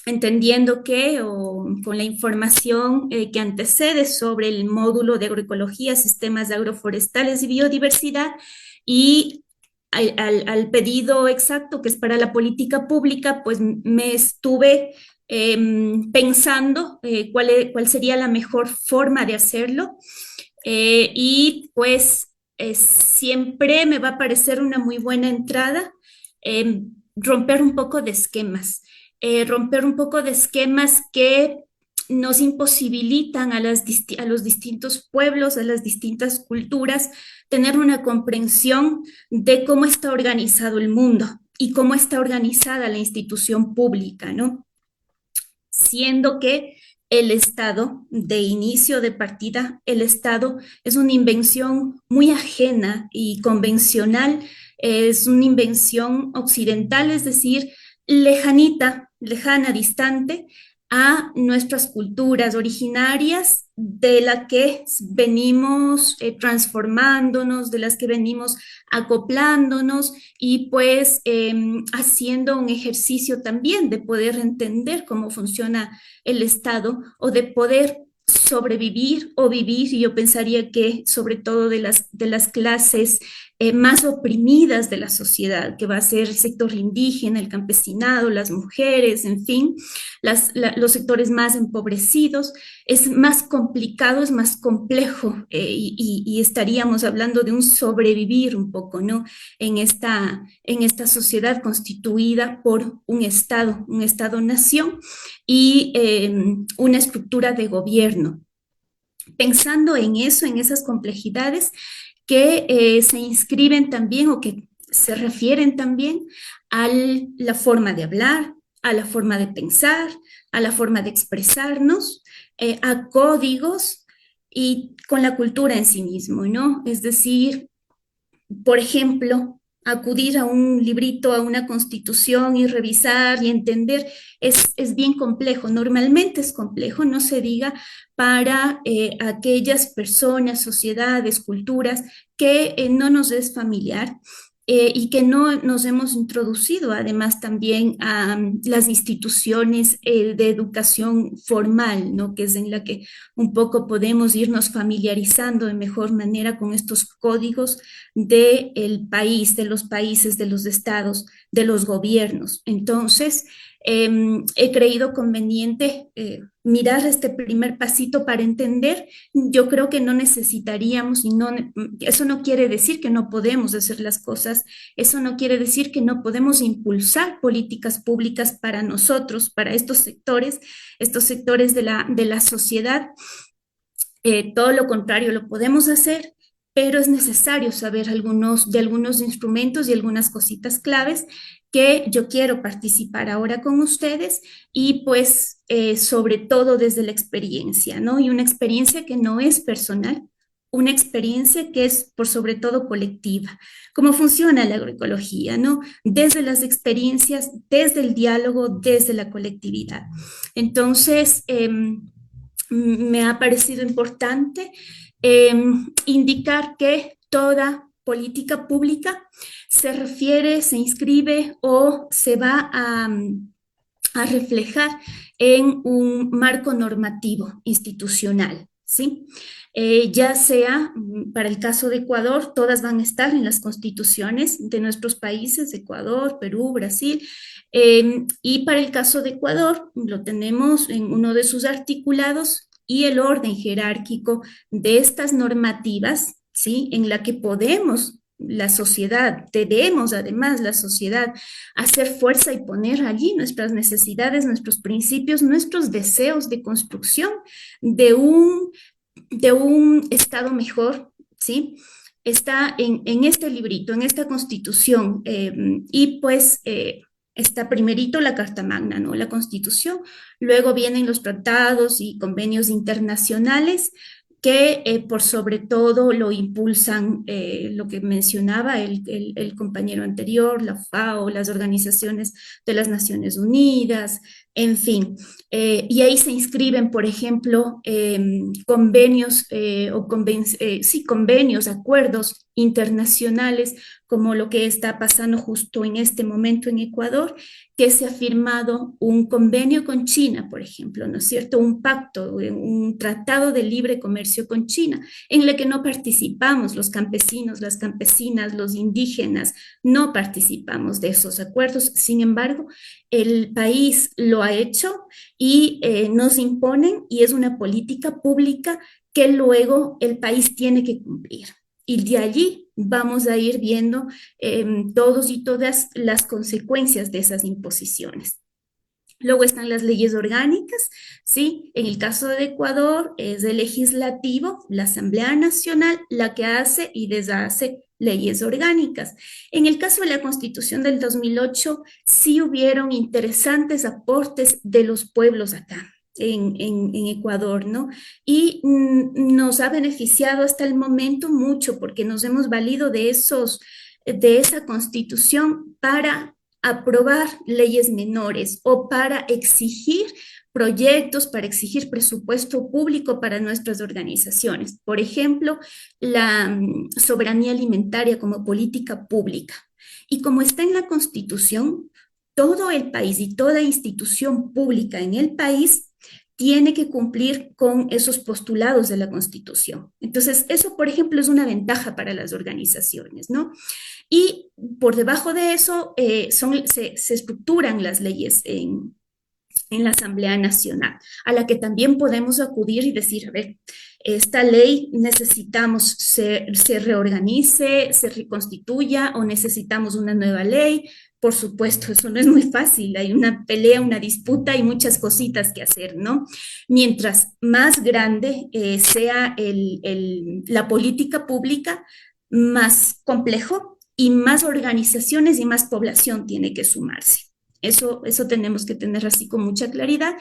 Entendiendo que, o con la información que antecede sobre el módulo de agroecología, sistemas agroforestales y biodiversidad, y al pedido exacto que es para la política pública, pues me estuve pensando cuál sería la mejor forma de hacerlo, y pues siempre me va a parecer una muy buena entrada romper un poco de esquemas. Romper un poco de esquemas que nos imposibilitan a los distintos pueblos, a las distintas culturas, tener una comprensión de cómo está organizado el mundo y cómo está organizada la institución pública, ¿no? Siendo que el Estado, de inicio de partida, el Estado es una invención muy ajena y convencional, es una invención occidental, es decir, lejana, distante a nuestras culturas originarias, de la que venimos transformándonos, de las que venimos acoplándonos y pues haciendo un ejercicio también de poder entender cómo funciona el Estado o de poder sobrevivir o vivir, y yo pensaría que sobre todo de las clases más oprimidas de la sociedad, que va a ser el sector indígena, el campesinado, las mujeres, en fin, los sectores más empobrecidos. Es más complicado, es más complejo, y estaríamos hablando de un sobrevivir un poco, ¿no? En esta sociedad constituida por un Estado-nación y una estructura de gobierno. Pensando en eso, en esas complejidades que se inscriben también o que se refieren también a la forma de hablar, a la forma de pensar, a la forma de expresarnos, a códigos y con la cultura en sí mismo, ¿no? Es decir, por ejemplo, acudir a un librito, a una constitución y revisar y entender es bien complejo. Normalmente es complejo, no se diga para aquellas personas, sociedades, culturas que no nos es familiar. Y que no nos hemos introducido además también a las instituciones de educación formal, ¿no? Que es en la que un poco podemos irnos familiarizando de mejor manera con estos códigos del país, de los países, de los estados, de los gobiernos. Entonces, he creído conveniente mirar este primer pasito para entender. Yo creo que no necesitaríamos, y no, eso no quiere decir que no podemos hacer las cosas, eso no quiere decir que no podemos impulsar políticas públicas para nosotros, para estos sectores de la sociedad. Todo lo contrario, lo podemos hacer, pero es necesario saber de algunos instrumentos y algunas cositas claves que yo quiero participar ahora con ustedes y pues sobre todo desde la experiencia, ¿no? Y una experiencia que no es personal, una experiencia que es por sobre todo colectiva. ¿Cómo funciona la agroecología, no? Desde las experiencias, desde el diálogo, desde la colectividad. Entonces, me ha parecido importante indicar que toda política pública se refiere, se inscribe o se va a reflejar en un marco normativo institucional, ¿sí? Ya sea, para el caso de Ecuador, todas van a estar en las constituciones de nuestros países, Ecuador, Perú, Brasil, y para el caso de Ecuador, lo tenemos en uno de sus articulados y el orden jerárquico de estas normativas, ¿sí? En la que podemos, la sociedad, debemos además la sociedad hacer fuerza y poner allí nuestras necesidades, nuestros principios, nuestros deseos de construcción de un estado mejor, ¿sí? Está en este librito, en esta constitución, y pues está primerito la Carta Magna, ¿no? La Constitución, luego vienen los tratados y convenios internacionales que por sobre todo lo impulsan lo que mencionaba el compañero anterior, la FAO, las organizaciones de las Naciones Unidas, en fin. Y ahí se inscriben, por ejemplo, convenios, convenios, acuerdos internacionales, como lo que está pasando justo en este momento en Ecuador, que se ha firmado un convenio con China, por ejemplo, ¿no es cierto? Un pacto, un tratado de libre comercio con China, en el que no participamos los campesinos, las campesinas, los indígenas, no participamos de esos acuerdos. Sin embargo, el país lo ha hecho y nos imponen, y es una política pública que luego el país tiene que cumplir. Y de allí vamos a ir viendo todos y todas las consecuencias de esas imposiciones. Luego están las leyes orgánicas, ¿sí? En el caso de Ecuador es el legislativo, la Asamblea Nacional, la que hace y deshace leyes orgánicas. En el caso de la Constitución del 2008, sí hubieron interesantes aportes de los pueblos acá. En Ecuador, ¿no? Y nos ha beneficiado hasta el momento mucho porque nos hemos valido de esa constitución para aprobar leyes menores o para exigir proyectos, para exigir presupuesto público para nuestras organizaciones. Por ejemplo, la soberanía alimentaria como política pública. Y como está en la Constitución, todo el país y toda institución pública en el país tiene que cumplir con esos postulados de la Constitución. Entonces, eso, por ejemplo, es una ventaja para las organizaciones, ¿no? Y por debajo de eso se estructuran las leyes en la Asamblea Nacional, a la que también podemos acudir y decir, a ver, esta ley necesitamos se reorganice, se reconstituya o necesitamos una nueva ley. Por supuesto, eso no es muy fácil, hay una pelea, una disputa y muchas cositas que hacer, ¿no? Mientras más grande sea la política pública, más complejo y más organizaciones y más población tiene que sumarse. Eso tenemos que tener así con mucha claridad.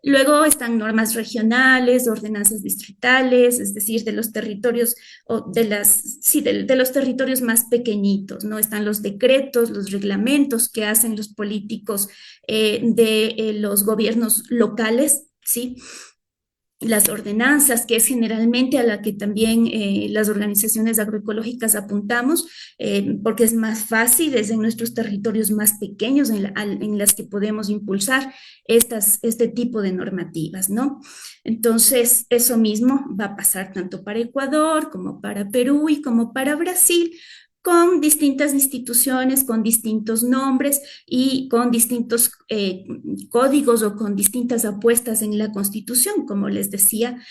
Luego están normas regionales, ordenanzas distritales, es decir, de los territorios o de los territorios más pequeñitos, ¿no? Están los decretos, los reglamentos que hacen los políticos de los gobiernos locales, ¿sí? Las ordenanzas, que es generalmente a la que también las organizaciones agroecológicas apuntamos, porque es más fácil, es en nuestros territorios más pequeños en las que podemos impulsar este tipo de normativas, ¿no? Entonces, eso mismo va a pasar tanto para Ecuador como para Perú y como para Brasil, con distintas instituciones, con distintos nombres y con distintos códigos o con distintas apuestas en la Constitución. Como les decía,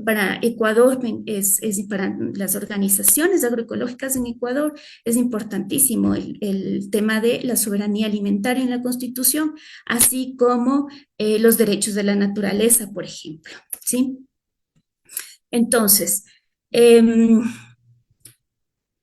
para Ecuador y para las organizaciones agroecológicas en Ecuador es importantísimo el tema de la soberanía alimentaria en la Constitución, así como los derechos de la naturaleza, por ejemplo, ¿sí? Entonces,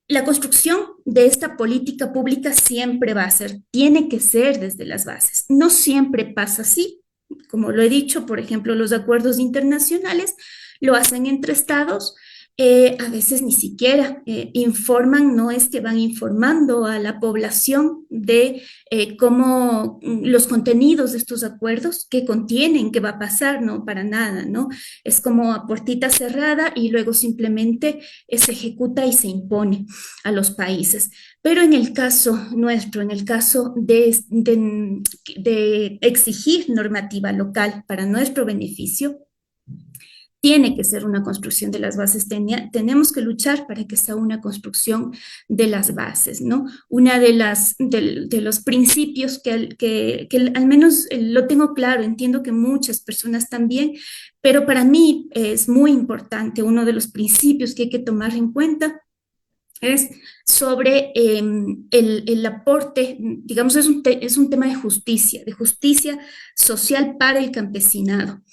la construcción de esta política pública siempre va a ser, tiene que ser desde las bases. No siempre pasa así. Como lo he dicho, por ejemplo, los acuerdos internacionales lo hacen entre estados, a veces ni siquiera informan, no es que van informando a la población de cómo los contenidos de estos acuerdos, qué contienen, qué va a pasar, no, para nada, ¿no? Es como a puertita cerrada y luego simplemente se ejecuta y se impone a los países. Pero en el caso nuestro, en el caso de exigir normativa local para nuestro beneficio, tiene que ser una construcción de las bases, tenemos que luchar para que sea una construcción de las bases, ¿no? Una de los principios que al menos lo tengo claro, entiendo que muchas personas también, pero para mí es muy importante, uno de los principios que hay que tomar en cuenta es sobre el aporte, digamos, es un tema de justicia social para el campesinado,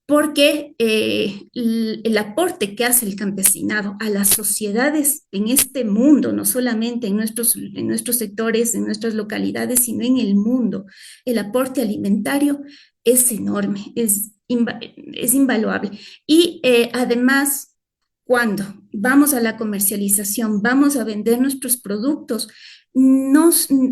porque el aporte que hace el campesinado a las sociedades en este mundo, no solamente en nuestros sectores, en nuestras localidades, sino en el mundo, el aporte alimentario es enorme, es invaluable. Y además, cuando vamos a la comercialización, vamos a vender nuestros productos,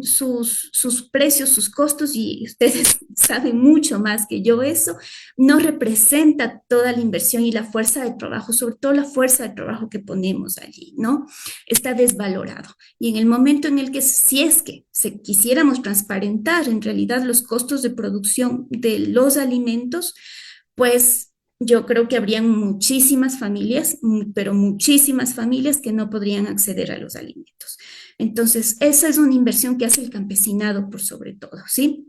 sus precios, sus costos, y ustedes saben mucho más que yo eso, no representa toda la inversión y la fuerza de trabajo, sobre todo la fuerza de trabajo que ponemos allí, ¿no? Está desvalorado. Y en el momento en el que, si es que quisiéramos transparentar en realidad los costos de producción de los alimentos, pues yo creo que habrían muchísimas familias, pero muchísimas familias que no podrían acceder a los alimentos. Entonces, esa es una inversión que hace el campesinado por sobre todo, ¿sí?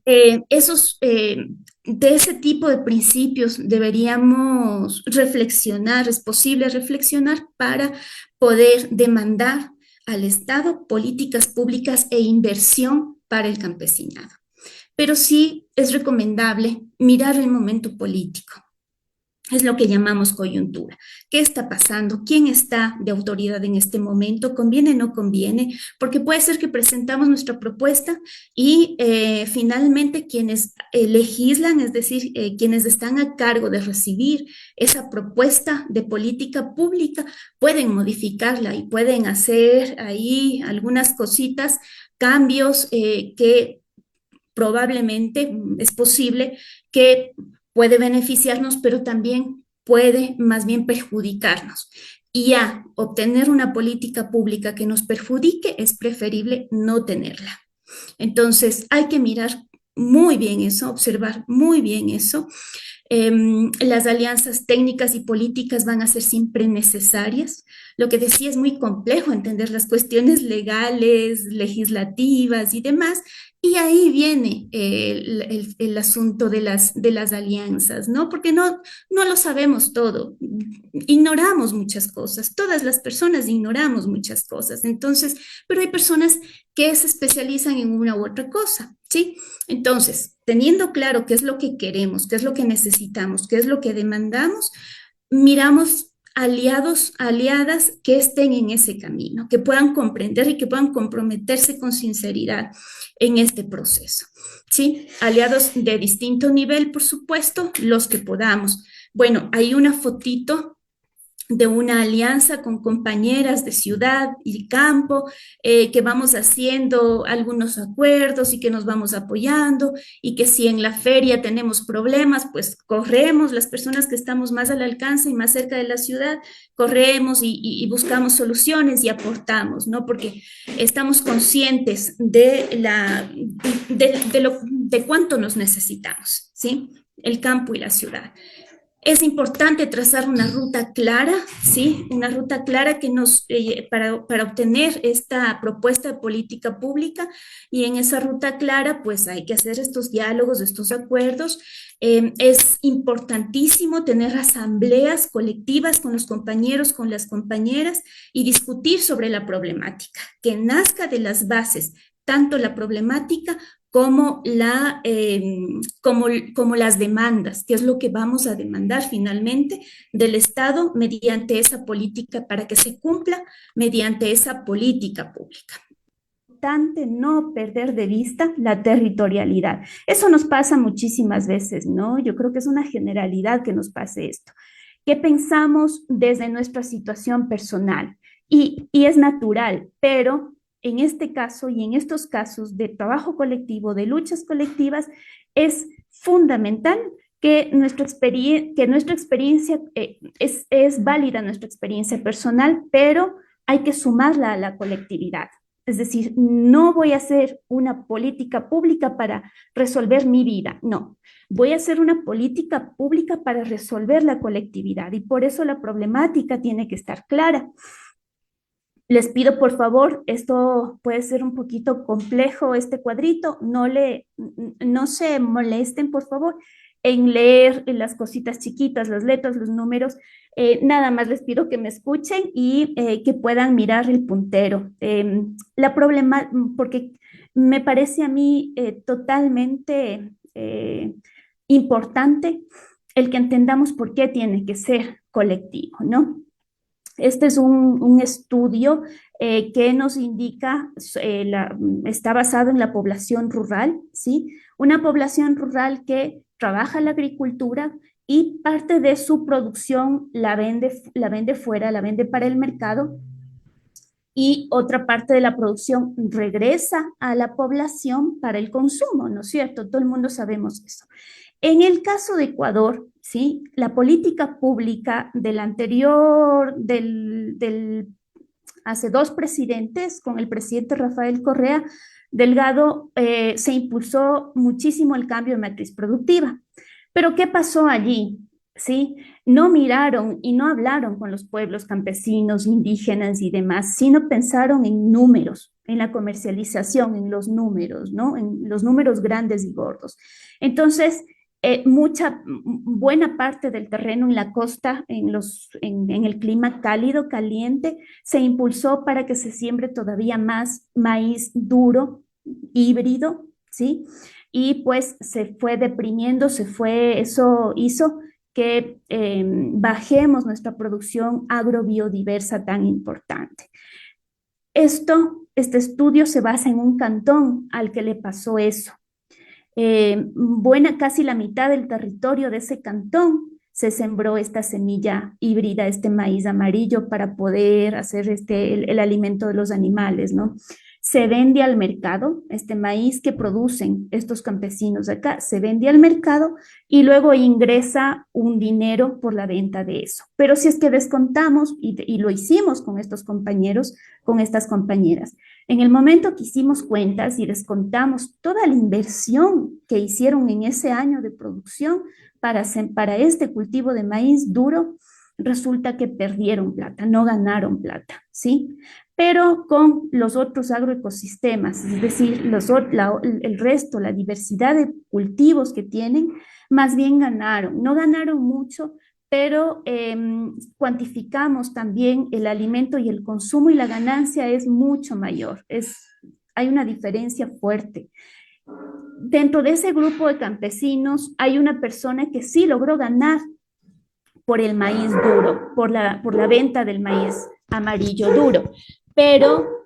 De ese tipo de principios deberíamos reflexionar, es posible reflexionar para poder demandar al Estado políticas públicas e inversión para el campesinado. Pero sí es recomendable mirar el momento político. Es lo que llamamos coyuntura. ¿Qué está pasando? ¿Quién está de autoridad en este momento? ¿Conviene o no conviene? Porque puede ser que presentamos nuestra propuesta y finalmente quienes legislan, es decir, quienes están a cargo de recibir esa propuesta de política pública, pueden modificarla y pueden hacer ahí algunas cositas, cambios que probablemente es posible que puede beneficiarnos, pero también puede más bien perjudicarnos. Y a obtener una política pública que nos perjudique, es preferible no tenerla. Entonces, hay que mirar muy bien eso, observar muy bien eso. Las alianzas técnicas y políticas van a ser siempre necesarias. Lo que decía es muy complejo entender las cuestiones legales, legislativas y demás. Y ahí viene el asunto de las alianzas, ¿no? Porque no lo sabemos todo. Ignoramos muchas cosas. Todas las personas ignoramos muchas cosas. Entonces, pero hay personas que se especializan en una u otra cosa, ¿sí? Entonces, teniendo claro qué es lo que queremos, qué es lo que necesitamos, qué es lo que demandamos, miramos aliados, aliadas que estén en ese camino, que puedan comprender y que puedan comprometerse con sinceridad en este proceso, ¿sí? Aliados de distinto nivel, por supuesto, los que podamos. Bueno, hay una fotito de una alianza con compañeras de ciudad y campo, que vamos haciendo algunos acuerdos y que nos vamos apoyando y que si en la feria tenemos problemas, pues corremos, las personas que estamos más al alcance y más cerca de la ciudad, corremos y buscamos soluciones y aportamos, ¿no? Porque estamos conscientes de cuánto nos necesitamos, ¿sí? El campo y la ciudad. Es importante trazar una ruta clara, ¿sí? Una ruta clara que para obtener esta propuesta de política pública, y en esa ruta clara pues hay que hacer estos diálogos, estos acuerdos. Es importantísimo tener asambleas colectivas con los compañeros, con las compañeras y discutir sobre la problemática, que nazca de las bases, tanto la problemática como las demandas, que es lo que vamos a demandar finalmente del Estado mediante esa política, para que se cumpla mediante esa política pública. Importante no perder de vista la territorialidad. Eso nos pasa muchísimas veces, ¿no? Yo creo que es una generalidad que nos pase esto. ¿Qué pensamos desde nuestra situación personal? Y es natural, pero en este caso y en estos casos de trabajo colectivo, de luchas colectivas, es fundamental que nuestra experiencia, es válida nuestra experiencia personal, pero hay que sumarla a la colectividad. Es decir, no voy a hacer una política pública para resolver mi vida, no. Voy a hacer una política pública para resolver la colectividad, y por eso la problemática tiene que estar clara. Les pido, por favor, esto puede ser un poquito complejo, este cuadrito, no se molesten, por favor, en leer las cositas chiquitas, las letras, los números. Nada más les pido que me escuchen y que puedan mirar el puntero. Porque me parece a mí totalmente importante el que entendamos por qué tiene que ser colectivo, ¿no? Este es un estudio que nos indica, está basado en la población rural, ¿sí? Una población rural que trabaja la agricultura y parte de su producción la vende fuera, la vende para el mercado, y otra parte de la producción regresa a la población para el consumo, ¿no es cierto? Todo el mundo sabemos eso. En el caso de Ecuador, ¿sí? La política pública del anterior, hace 2 presidentes, con el presidente Rafael Correa Delgado, se impulsó muchísimo el cambio de matriz productiva. Pero ¿qué pasó allí? ¿Sí? No miraron y no hablaron con los pueblos campesinos, indígenas y demás, sino pensaron en números, en la comercialización, en los números, ¿no? En los números grandes y gordos. Entonces, buena parte del terreno en la costa, en el clima cálido, caliente, se impulsó para que se siembre todavía más maíz duro, híbrido, ¿sí? Y pues se fue deprimiendo, eso hizo que bajemos nuestra producción agrobiodiversa tan importante. Este estudio se basa en un cantón al que le pasó eso. Casi la mitad del territorio de ese cantón se sembró esta semilla híbrida, este maíz amarillo, para poder hacer el alimento de los animales, ¿no? Se vende al mercado, este maíz que producen estos campesinos de acá, se vende al mercado y luego ingresa un dinero por la venta de eso. Pero si es que descontamos, y lo hicimos con estos compañeros, con estas compañeras, En el momento que hicimos cuentas y descontamos toda la inversión que hicieron en ese año de producción para este cultivo de maíz duro, resulta que perdieron plata, no ganaron plata, ¿sí? Pero con los otros agroecosistemas, es decir, el resto, la diversidad de cultivos que tienen, más bien ganaron. No ganaron mucho, pero cuantificamos también el alimento y el consumo y la ganancia es mucho mayor. Hay una diferencia fuerte. Dentro de ese grupo de campesinos hay una persona que sí logró ganar por el maíz duro, por la venta del maíz amarillo duro, pero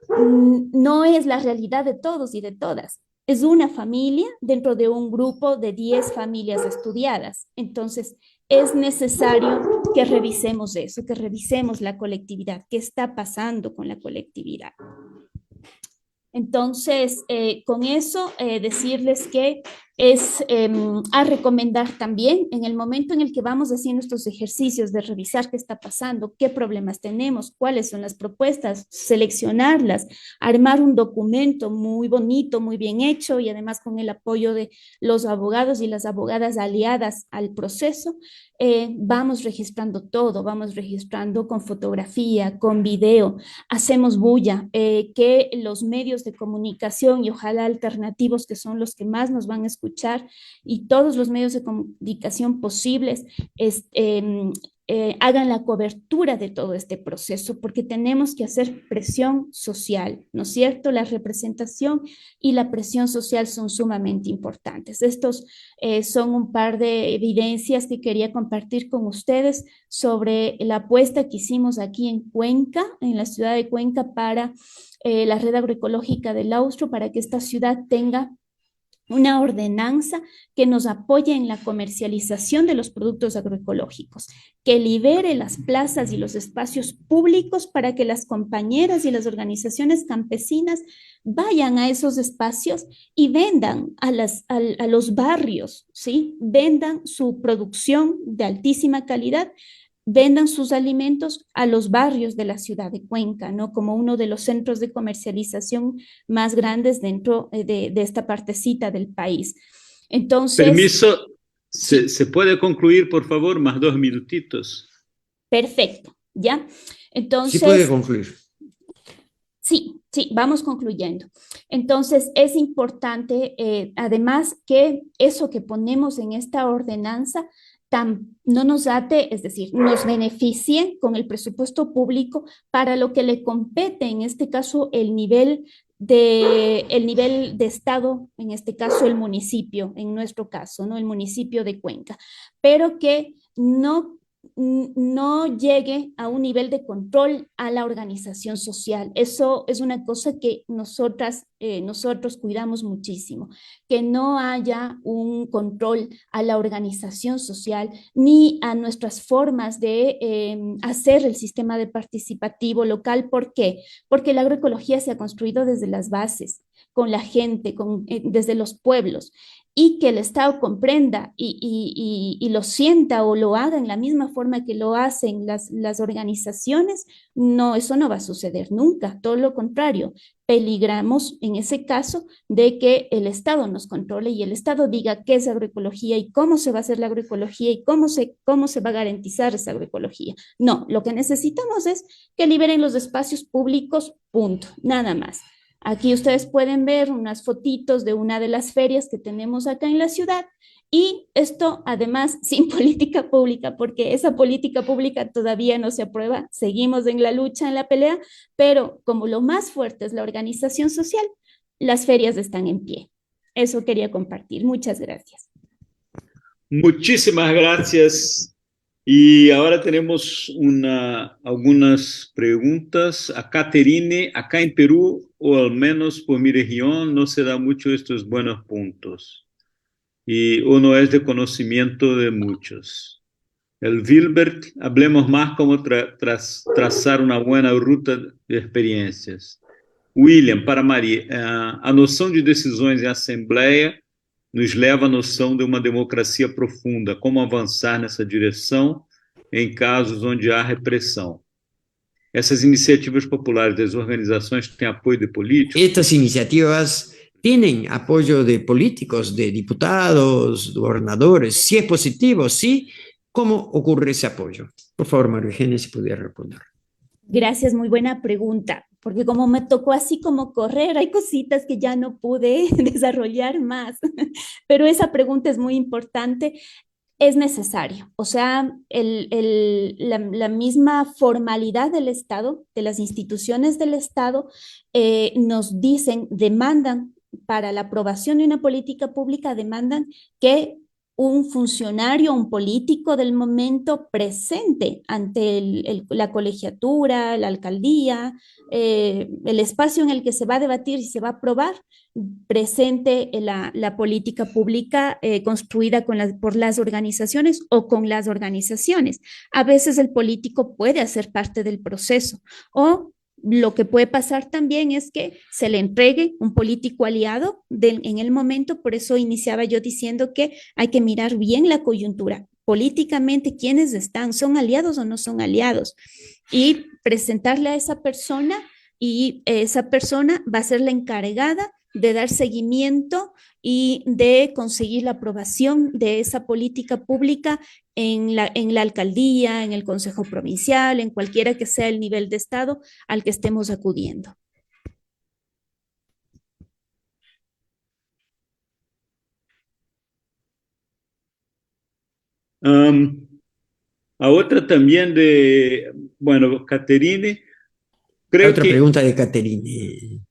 no es la realidad de todos y de todas. Es una familia dentro de un grupo de 10 familias estudiadas. Entonces, es necesario que revisemos eso, que revisemos la colectividad, qué está pasando con la colectividad. Entonces, con eso, decirles que es a recomendar también en el momento en el que vamos haciendo estos ejercicios de revisar qué está pasando, qué problemas tenemos, cuáles son las propuestas, seleccionarlas, armar un documento muy bonito, muy bien hecho y además con el apoyo de los abogados y las abogadas aliadas al proceso, vamos registrando todo, vamos registrando con fotografía, con video, hacemos bulla, que los medios de comunicación y ojalá alternativos que son los que más nos van a escuchar y todos los medios de comunicación posibles hagan la cobertura de todo este proceso porque tenemos que hacer presión social, ¿no es cierto? La representación y la presión social son sumamente importantes. Estos son un par de evidencias que quería compartir con ustedes sobre la apuesta que hicimos aquí en Cuenca, en la ciudad de Cuenca, para la red agroecológica del Austro, para que esta ciudad tenga una ordenanza que nos apoye en la comercialización de los productos agroecológicos, que libere las plazas y los espacios públicos para que las compañeras y las organizaciones campesinas vayan a esos espacios y vendan a los barrios, ¿sí? Vendan su producción de altísima calidad, vendan sus alimentos a los barrios de la ciudad de Cuenca, ¿no? Como uno de los centros de comercialización más grandes dentro de esta partecita del país. Entonces... Permiso, sí. ¿se puede concluir, por favor, más 2 minutitos? Perfecto, ¿ya? Entonces... Sí puede concluir. Sí, vamos concluyendo. Entonces, es importante, además, que eso que ponemos en esta ordenanza no nos ate, es decir, nos beneficie con el presupuesto público para lo que le compete, en este caso, el nivel de estado, en este caso, el municipio, en nuestro caso, ¿no? El municipio de Cuenca, pero que no llegue a un nivel de control a la organización social. Eso es una cosa que nosotros cuidamos muchísimo, que no haya un control a la organización social ni a nuestras formas de hacer el sistema de participativo local. ¿Por qué? Porque la agroecología se ha construido desde las bases, con la gente, desde los pueblos, y que el Estado comprenda y lo sienta o lo haga en la misma forma que lo hacen las organizaciones, no, eso no va a suceder nunca, todo lo contrario, peligramos en ese caso de que el Estado nos controle y el Estado diga qué es agroecología y cómo se va a hacer la agroecología y cómo se va a garantizar esa agroecología. No, lo que necesitamos es que liberen los espacios públicos, punto, nada más. Aquí ustedes pueden ver unas fotitos de una de las ferias que tenemos acá en la ciudad y esto además sin política pública, porque esa política pública todavía no se aprueba, seguimos en la lucha, en la pelea, pero como lo más fuerte es la organización social, las ferias están en pie. Eso quería compartir. Muchas gracias. Muchísimas gracias. Y ahora tenemos algunas preguntas. A Caterine, acá en Perú, o al menos por mi región, no se da mucho estos buenos puntos. O no es de conocimiento de muchos. El Wilbert, hablemos más cómo trazar una buena ruta de experiencias. William, para Maria, a noção de decisões em assembleia nos leva à noção de uma democracia profunda, como avançar nessa direção em casos onde há repressão. essas iniciativas populares das organizações têm apoio de políticos? Estas iniciativas tienen apoyo de políticos, de diputados, gobernadores. Si es positivo, sí, ¿cómo ocurre ese apoyo? Por favor, María Eugenia, si pudiera responder. Gracias, muy buena pregunta, porque como me tocó así como correr, hay cositas que ya no pude desarrollar más, pero esa pregunta es muy importante. Es necesario, o sea, la misma formalidad del Estado, de las instituciones del Estado, nos dicen, demandan para la aprobación de una política pública, demandan que un funcionario, un político del momento presente ante la colegiatura, la alcaldía, el espacio en el que se va a debatir y se va a aprobar, presente la política pública construida por las organizaciones o con las organizaciones. A veces el político puede hacer parte del proceso o lo que puede pasar también es que se le entregue un político aliado en el momento, por eso iniciaba yo diciendo que hay que mirar bien la coyuntura. Políticamente, ¿quiénes están? ¿Son aliados o no son aliados? Y presentarle a esa persona y esa persona va a ser la encargada de dar seguimiento y de conseguir la aprobación de esa política pública en la alcaldía, en el consejo provincial, en cualquiera que sea el nivel de Estado al que estemos acudiendo. A outra também de, bueno, Caterine, creo Otra que pregunta de Caterine.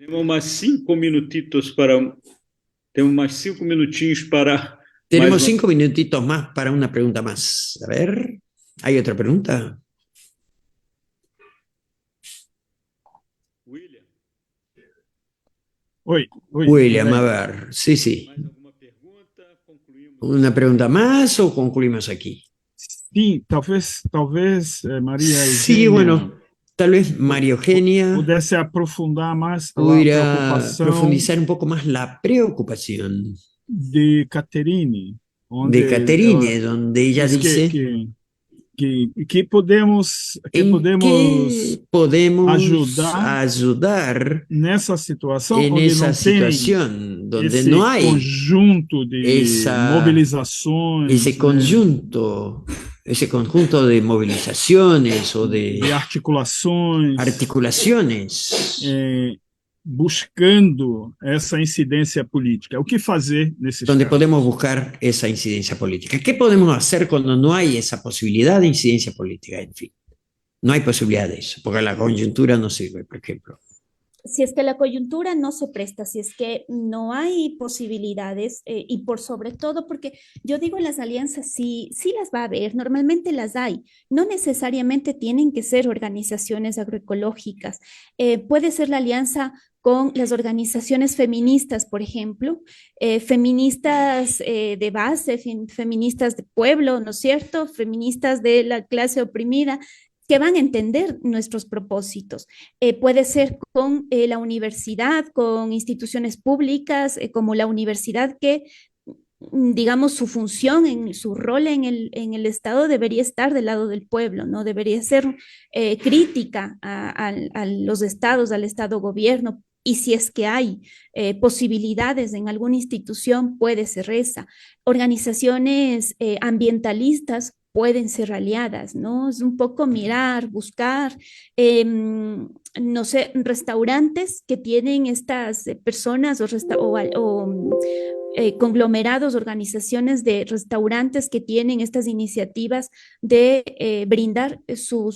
temos mais 5 minutitos para, temos mais 5 minutinhos para Tenemos mais 5 minutitos más para una pregunta más. A ver, ¿hay otra pregunta? William, Oi, William, a ver, sí, sí. mais alguma pergunta? Concluímos. ¿Una pregunta más o concluimos aquí? Sim, talvez Maria Sí, Eugênia bueno, tal vez María Eugenia pudesse aprofundar mais a pudiera preocupação profundizar un poco más la preocupación de Caterine, onde de Caterine, ela donde ella diz dice que podemos en qué podemos ayudar nessa situação en onde esa não tem situación donde esse no hay conjunto de mobilizações, ese conjunto de movilizaciones o de de articulações, articulaciones, buscando essa incidência política. O que fazer nesses donde casos? podemos buscar esa incidencia política. ¿Qué podemos hacer cuando no hay esa posibilidad de incidencia política? En fin, no hay posibilidad de eso, porque la coyuntura no sirve, por ejemplo. Si es que la coyuntura no se presta, si es que no hay posibilidades y por sobre todo porque yo digo las alianzas sí las va a haber, normalmente las hay, no necesariamente tienen que ser organizaciones agroecológicas, puede ser la alianza con las organizaciones feministas, por ejemplo, feministas de base, feministas de pueblo, ¿no es cierto? Feministas de la clase oprimida, que van a entender nuestros propósitos. Puede ser con la universidad, con instituciones públicas, como la universidad que, digamos, su función, su rol en el Estado debería estar del lado del pueblo, ¿no? Debería ser crítica a los estados, al Estado gobierno, y si es que hay posibilidades en alguna institución, puede ser esa. Organizaciones ambientalistas pueden ser aliadas, ¿no? Es un poco mirar, buscar, no sé, restaurantes que tienen estas personas o conglomerados, organizaciones de restaurantes que tienen estas iniciativas de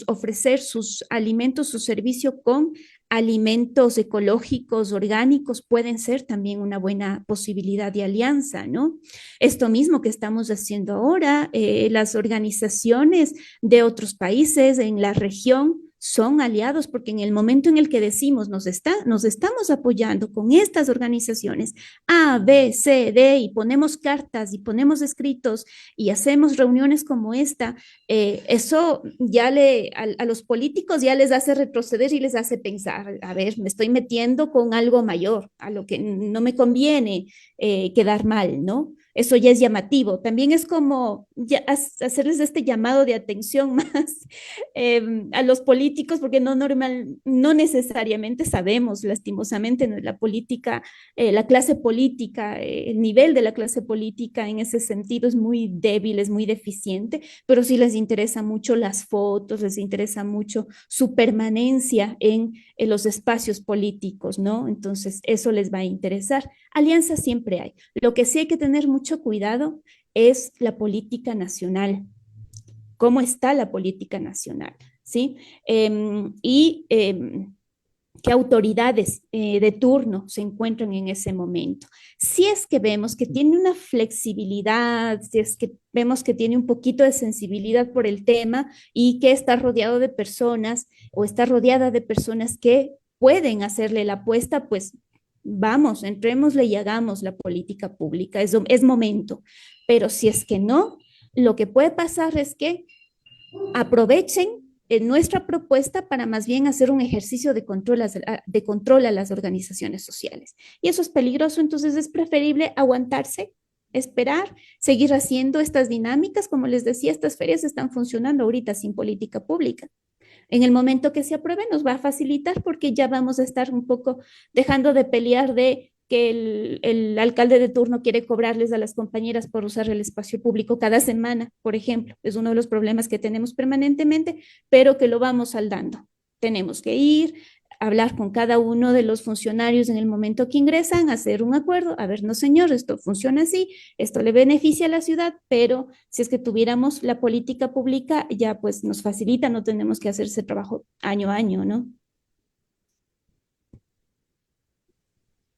ofrecer sus alimentos, su servicio con alimentos ecológicos, orgánicos, pueden ser también una buena posibilidad de alianza, ¿no? Esto mismo que estamos haciendo ahora, las organizaciones de otros países en la región son aliados, porque en el momento en el que decimos nos estamos apoyando con estas organizaciones A, B, C, D, y ponemos cartas y ponemos escritos y hacemos reuniones como esta, eso ya a los políticos ya les hace retroceder y les hace pensar, a ver, me estoy metiendo con algo mayor, a lo que no me conviene quedar mal, ¿no? Eso ya es llamativo. También es como hacerles este llamado de atención más a los políticos, porque no necesariamente sabemos, lastimosamente, ¿no? La política, la clase política, el nivel de la clase política en ese sentido es muy débil, es muy deficiente, pero sí les interesa mucho las fotos, les interesa mucho su permanencia en los espacios políticos, ¿no? Entonces, eso les va a interesar. Alianzas siempre hay. Lo que sí hay que tener mucho cuidado es la política nacional. ¿Cómo está la política nacional? ¿Sí? ¿Qué autoridades de turno se encuentran en ese momento? Si es que vemos que tiene una flexibilidad, si es que vemos que tiene un poquito de sensibilidad por el tema y que está rodeado de personas o está rodeada de personas que pueden hacerle la apuesta, pues vamos, entrémosle y hagamos la política pública, es momento. Pero si es que no, lo que puede pasar es que aprovechen nuestra propuesta para más bien hacer un ejercicio de control a las organizaciones sociales. Y eso es peligroso, entonces es preferible aguantarse, esperar, seguir haciendo estas dinámicas. Como les decía, estas ferias están funcionando ahorita sin política pública. En el momento que se apruebe nos va a facilitar porque ya vamos a estar un poco dejando de pelear de que el alcalde de turno quiere cobrarles a las compañeras por usar el espacio público cada semana, por ejemplo. Es uno de los problemas que tenemos permanentemente, pero que lo vamos saldando. Tenemos que ir, hablar con cada uno de los funcionarios en el momento que ingresan, hacer un acuerdo, a ver, no señor, esto funciona así, esto le beneficia a la ciudad, pero si es que tuviéramos la política pública, ya pues nos facilita, no tenemos que hacer ese trabajo año a año, ¿no?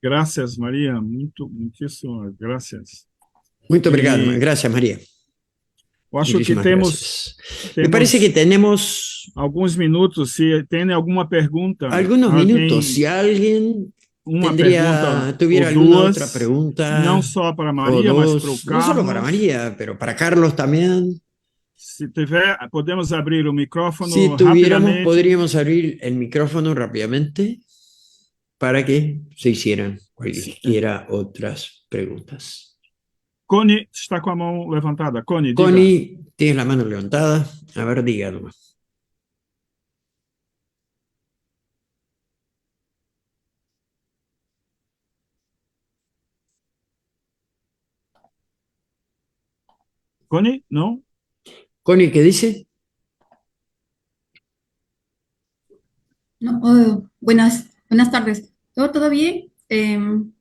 Gracias, Maria. Muitíssimas gracias. Muito obrigado. Gracias, María. Eu acho que temos, me parece que tenemos alguns minutos. Se tem alguma pergunta, algunos minutos. Si alguien tuviera alguna otra pregunta, não só para Maria, mas para o Carlos. No solo para María, pero para Carlos también. Si tiver, podemos abrir o micrófono. Si tuviéramos, podríamos abrir el micrófono rápidamente para que se hicieran cualquiera otras preguntas. Connie está con la mano levantada. Connie, tienes la mano levantada. A ver, dígalo. Connie, ¿no? Connie, ¿qué dice? No, buenas tardes. ¿Todo bien?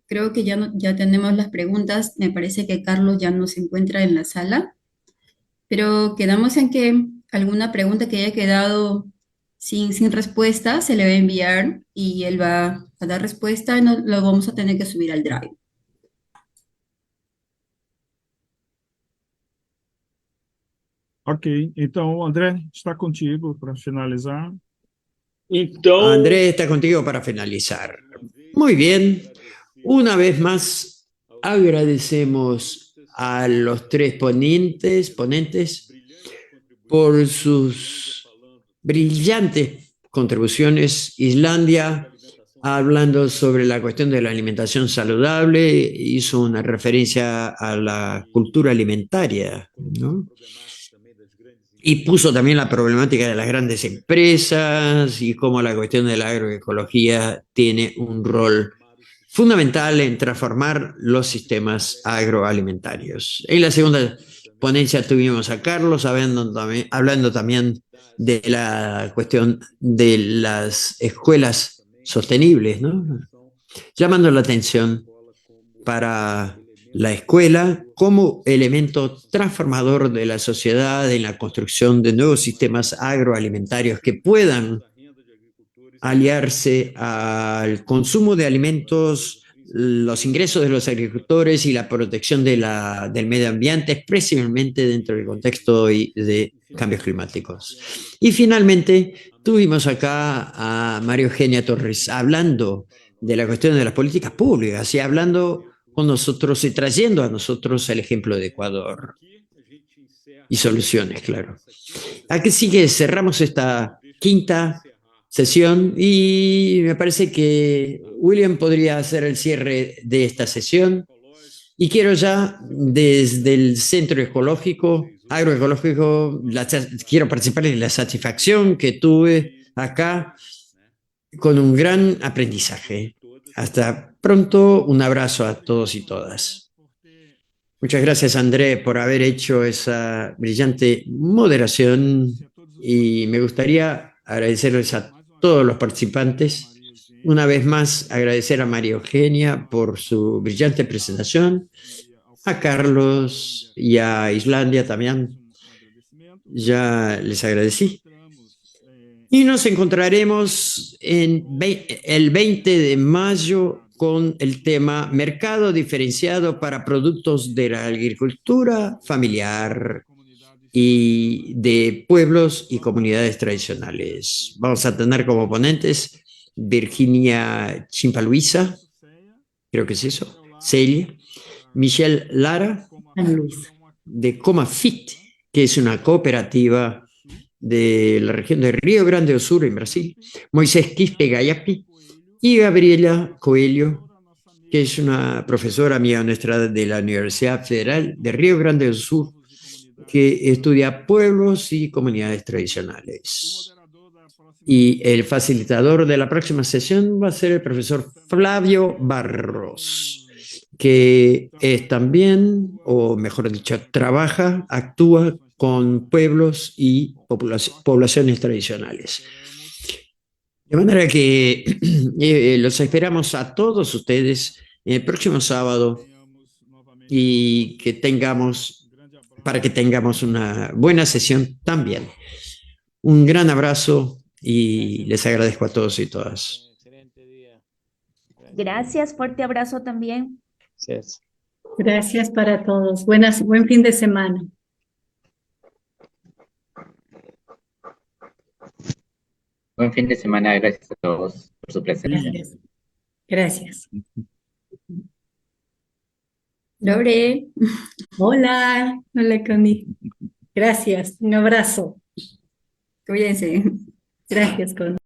Creo que ya tenemos las preguntas. Me parece que Carlos ya no se encuentra en la sala, pero quedamos en que alguna pregunta que haya quedado sin respuesta se le va a enviar y él va a dar respuesta y lo vamos a tener que subir al Drive. Ok, então André está contigo para finalizar. Andrés está contigo para finalizar. Muy bien. Una vez más, agradecemos a los tres ponentes por sus brillantes contribuciones. Islandia, hablando sobre la cuestión de la alimentación saludable, hizo una referencia a la cultura alimentaria, ¿no? Y puso también la problemática de las grandes empresas y cómo la cuestión de la agroecología tiene un rol fundamental en transformar los sistemas agroalimentarios. En la segunda ponencia tuvimos a Carlos hablando también de la cuestión de las escuelas sostenibles, ¿no? Llamando la atención para la escuela como elemento transformador de la sociedad en la construcción de nuevos sistemas agroalimentarios que puedan aliarse al consumo de alimentos los ingresos de los agricultores y la protección del medio ambiente, especialmente dentro del contexto de cambios climáticos. Y finalmente tuvimos acá a María Eugenia Torres hablando de la cuestión de las políticas públicas y hablando con nosotros y trayendo a nosotros el ejemplo de Ecuador y soluciones, claro. Aquí sí que cerramos esta quinta sesión y me parece que William podría hacer el cierre de esta sesión y quiero ya desde el Centro Agroecológico, quiero participar en la satisfacción que tuve acá con un gran aprendizaje. Hasta pronto, un abrazo a todos y todas. Muchas gracias, André, por haber hecho esa brillante moderación y me gustaría agradecerles a todos los participantes. Una vez más, agradecer a María Eugenia por su brillante presentación, a Carlos y a Islandia también. Ya les agradecí. Y nos encontraremos el 20 de mayo con el tema Mercado diferenciado para productos de la agricultura familiar y de pueblos y comunidades tradicionales. Vamos a tener como ponentes Virginia Chimpaluisa, creo que es eso, Celia, Michelle Lara, de Comafit, que es una cooperativa de la región de Río Grande do Sul, en Brasil, Moisés Quispe Gayapi y Gabriela Coelho, que es una profesora amiga nuestra de la Universidad Federal de Río Grande do Sul, que estudia pueblos y comunidades tradicionales. Y el facilitador de la próxima sesión va a ser el profesor Flavio Barros, que es también, o mejor dicho, actúa con pueblos y poblaciones tradicionales. De manera que los esperamos a todos ustedes el próximo sábado y para que tengamos una buena sesión también. Un gran abrazo y les agradezco a todos y todas. Gracias, fuerte abrazo también. Gracias para todos. Buen fin de semana. Buen fin de semana, gracias a todos por su presencia. Gracias. Lore, Hola, hola Connie. Gracias, un abrazo. cuídense. Gracias, Connie.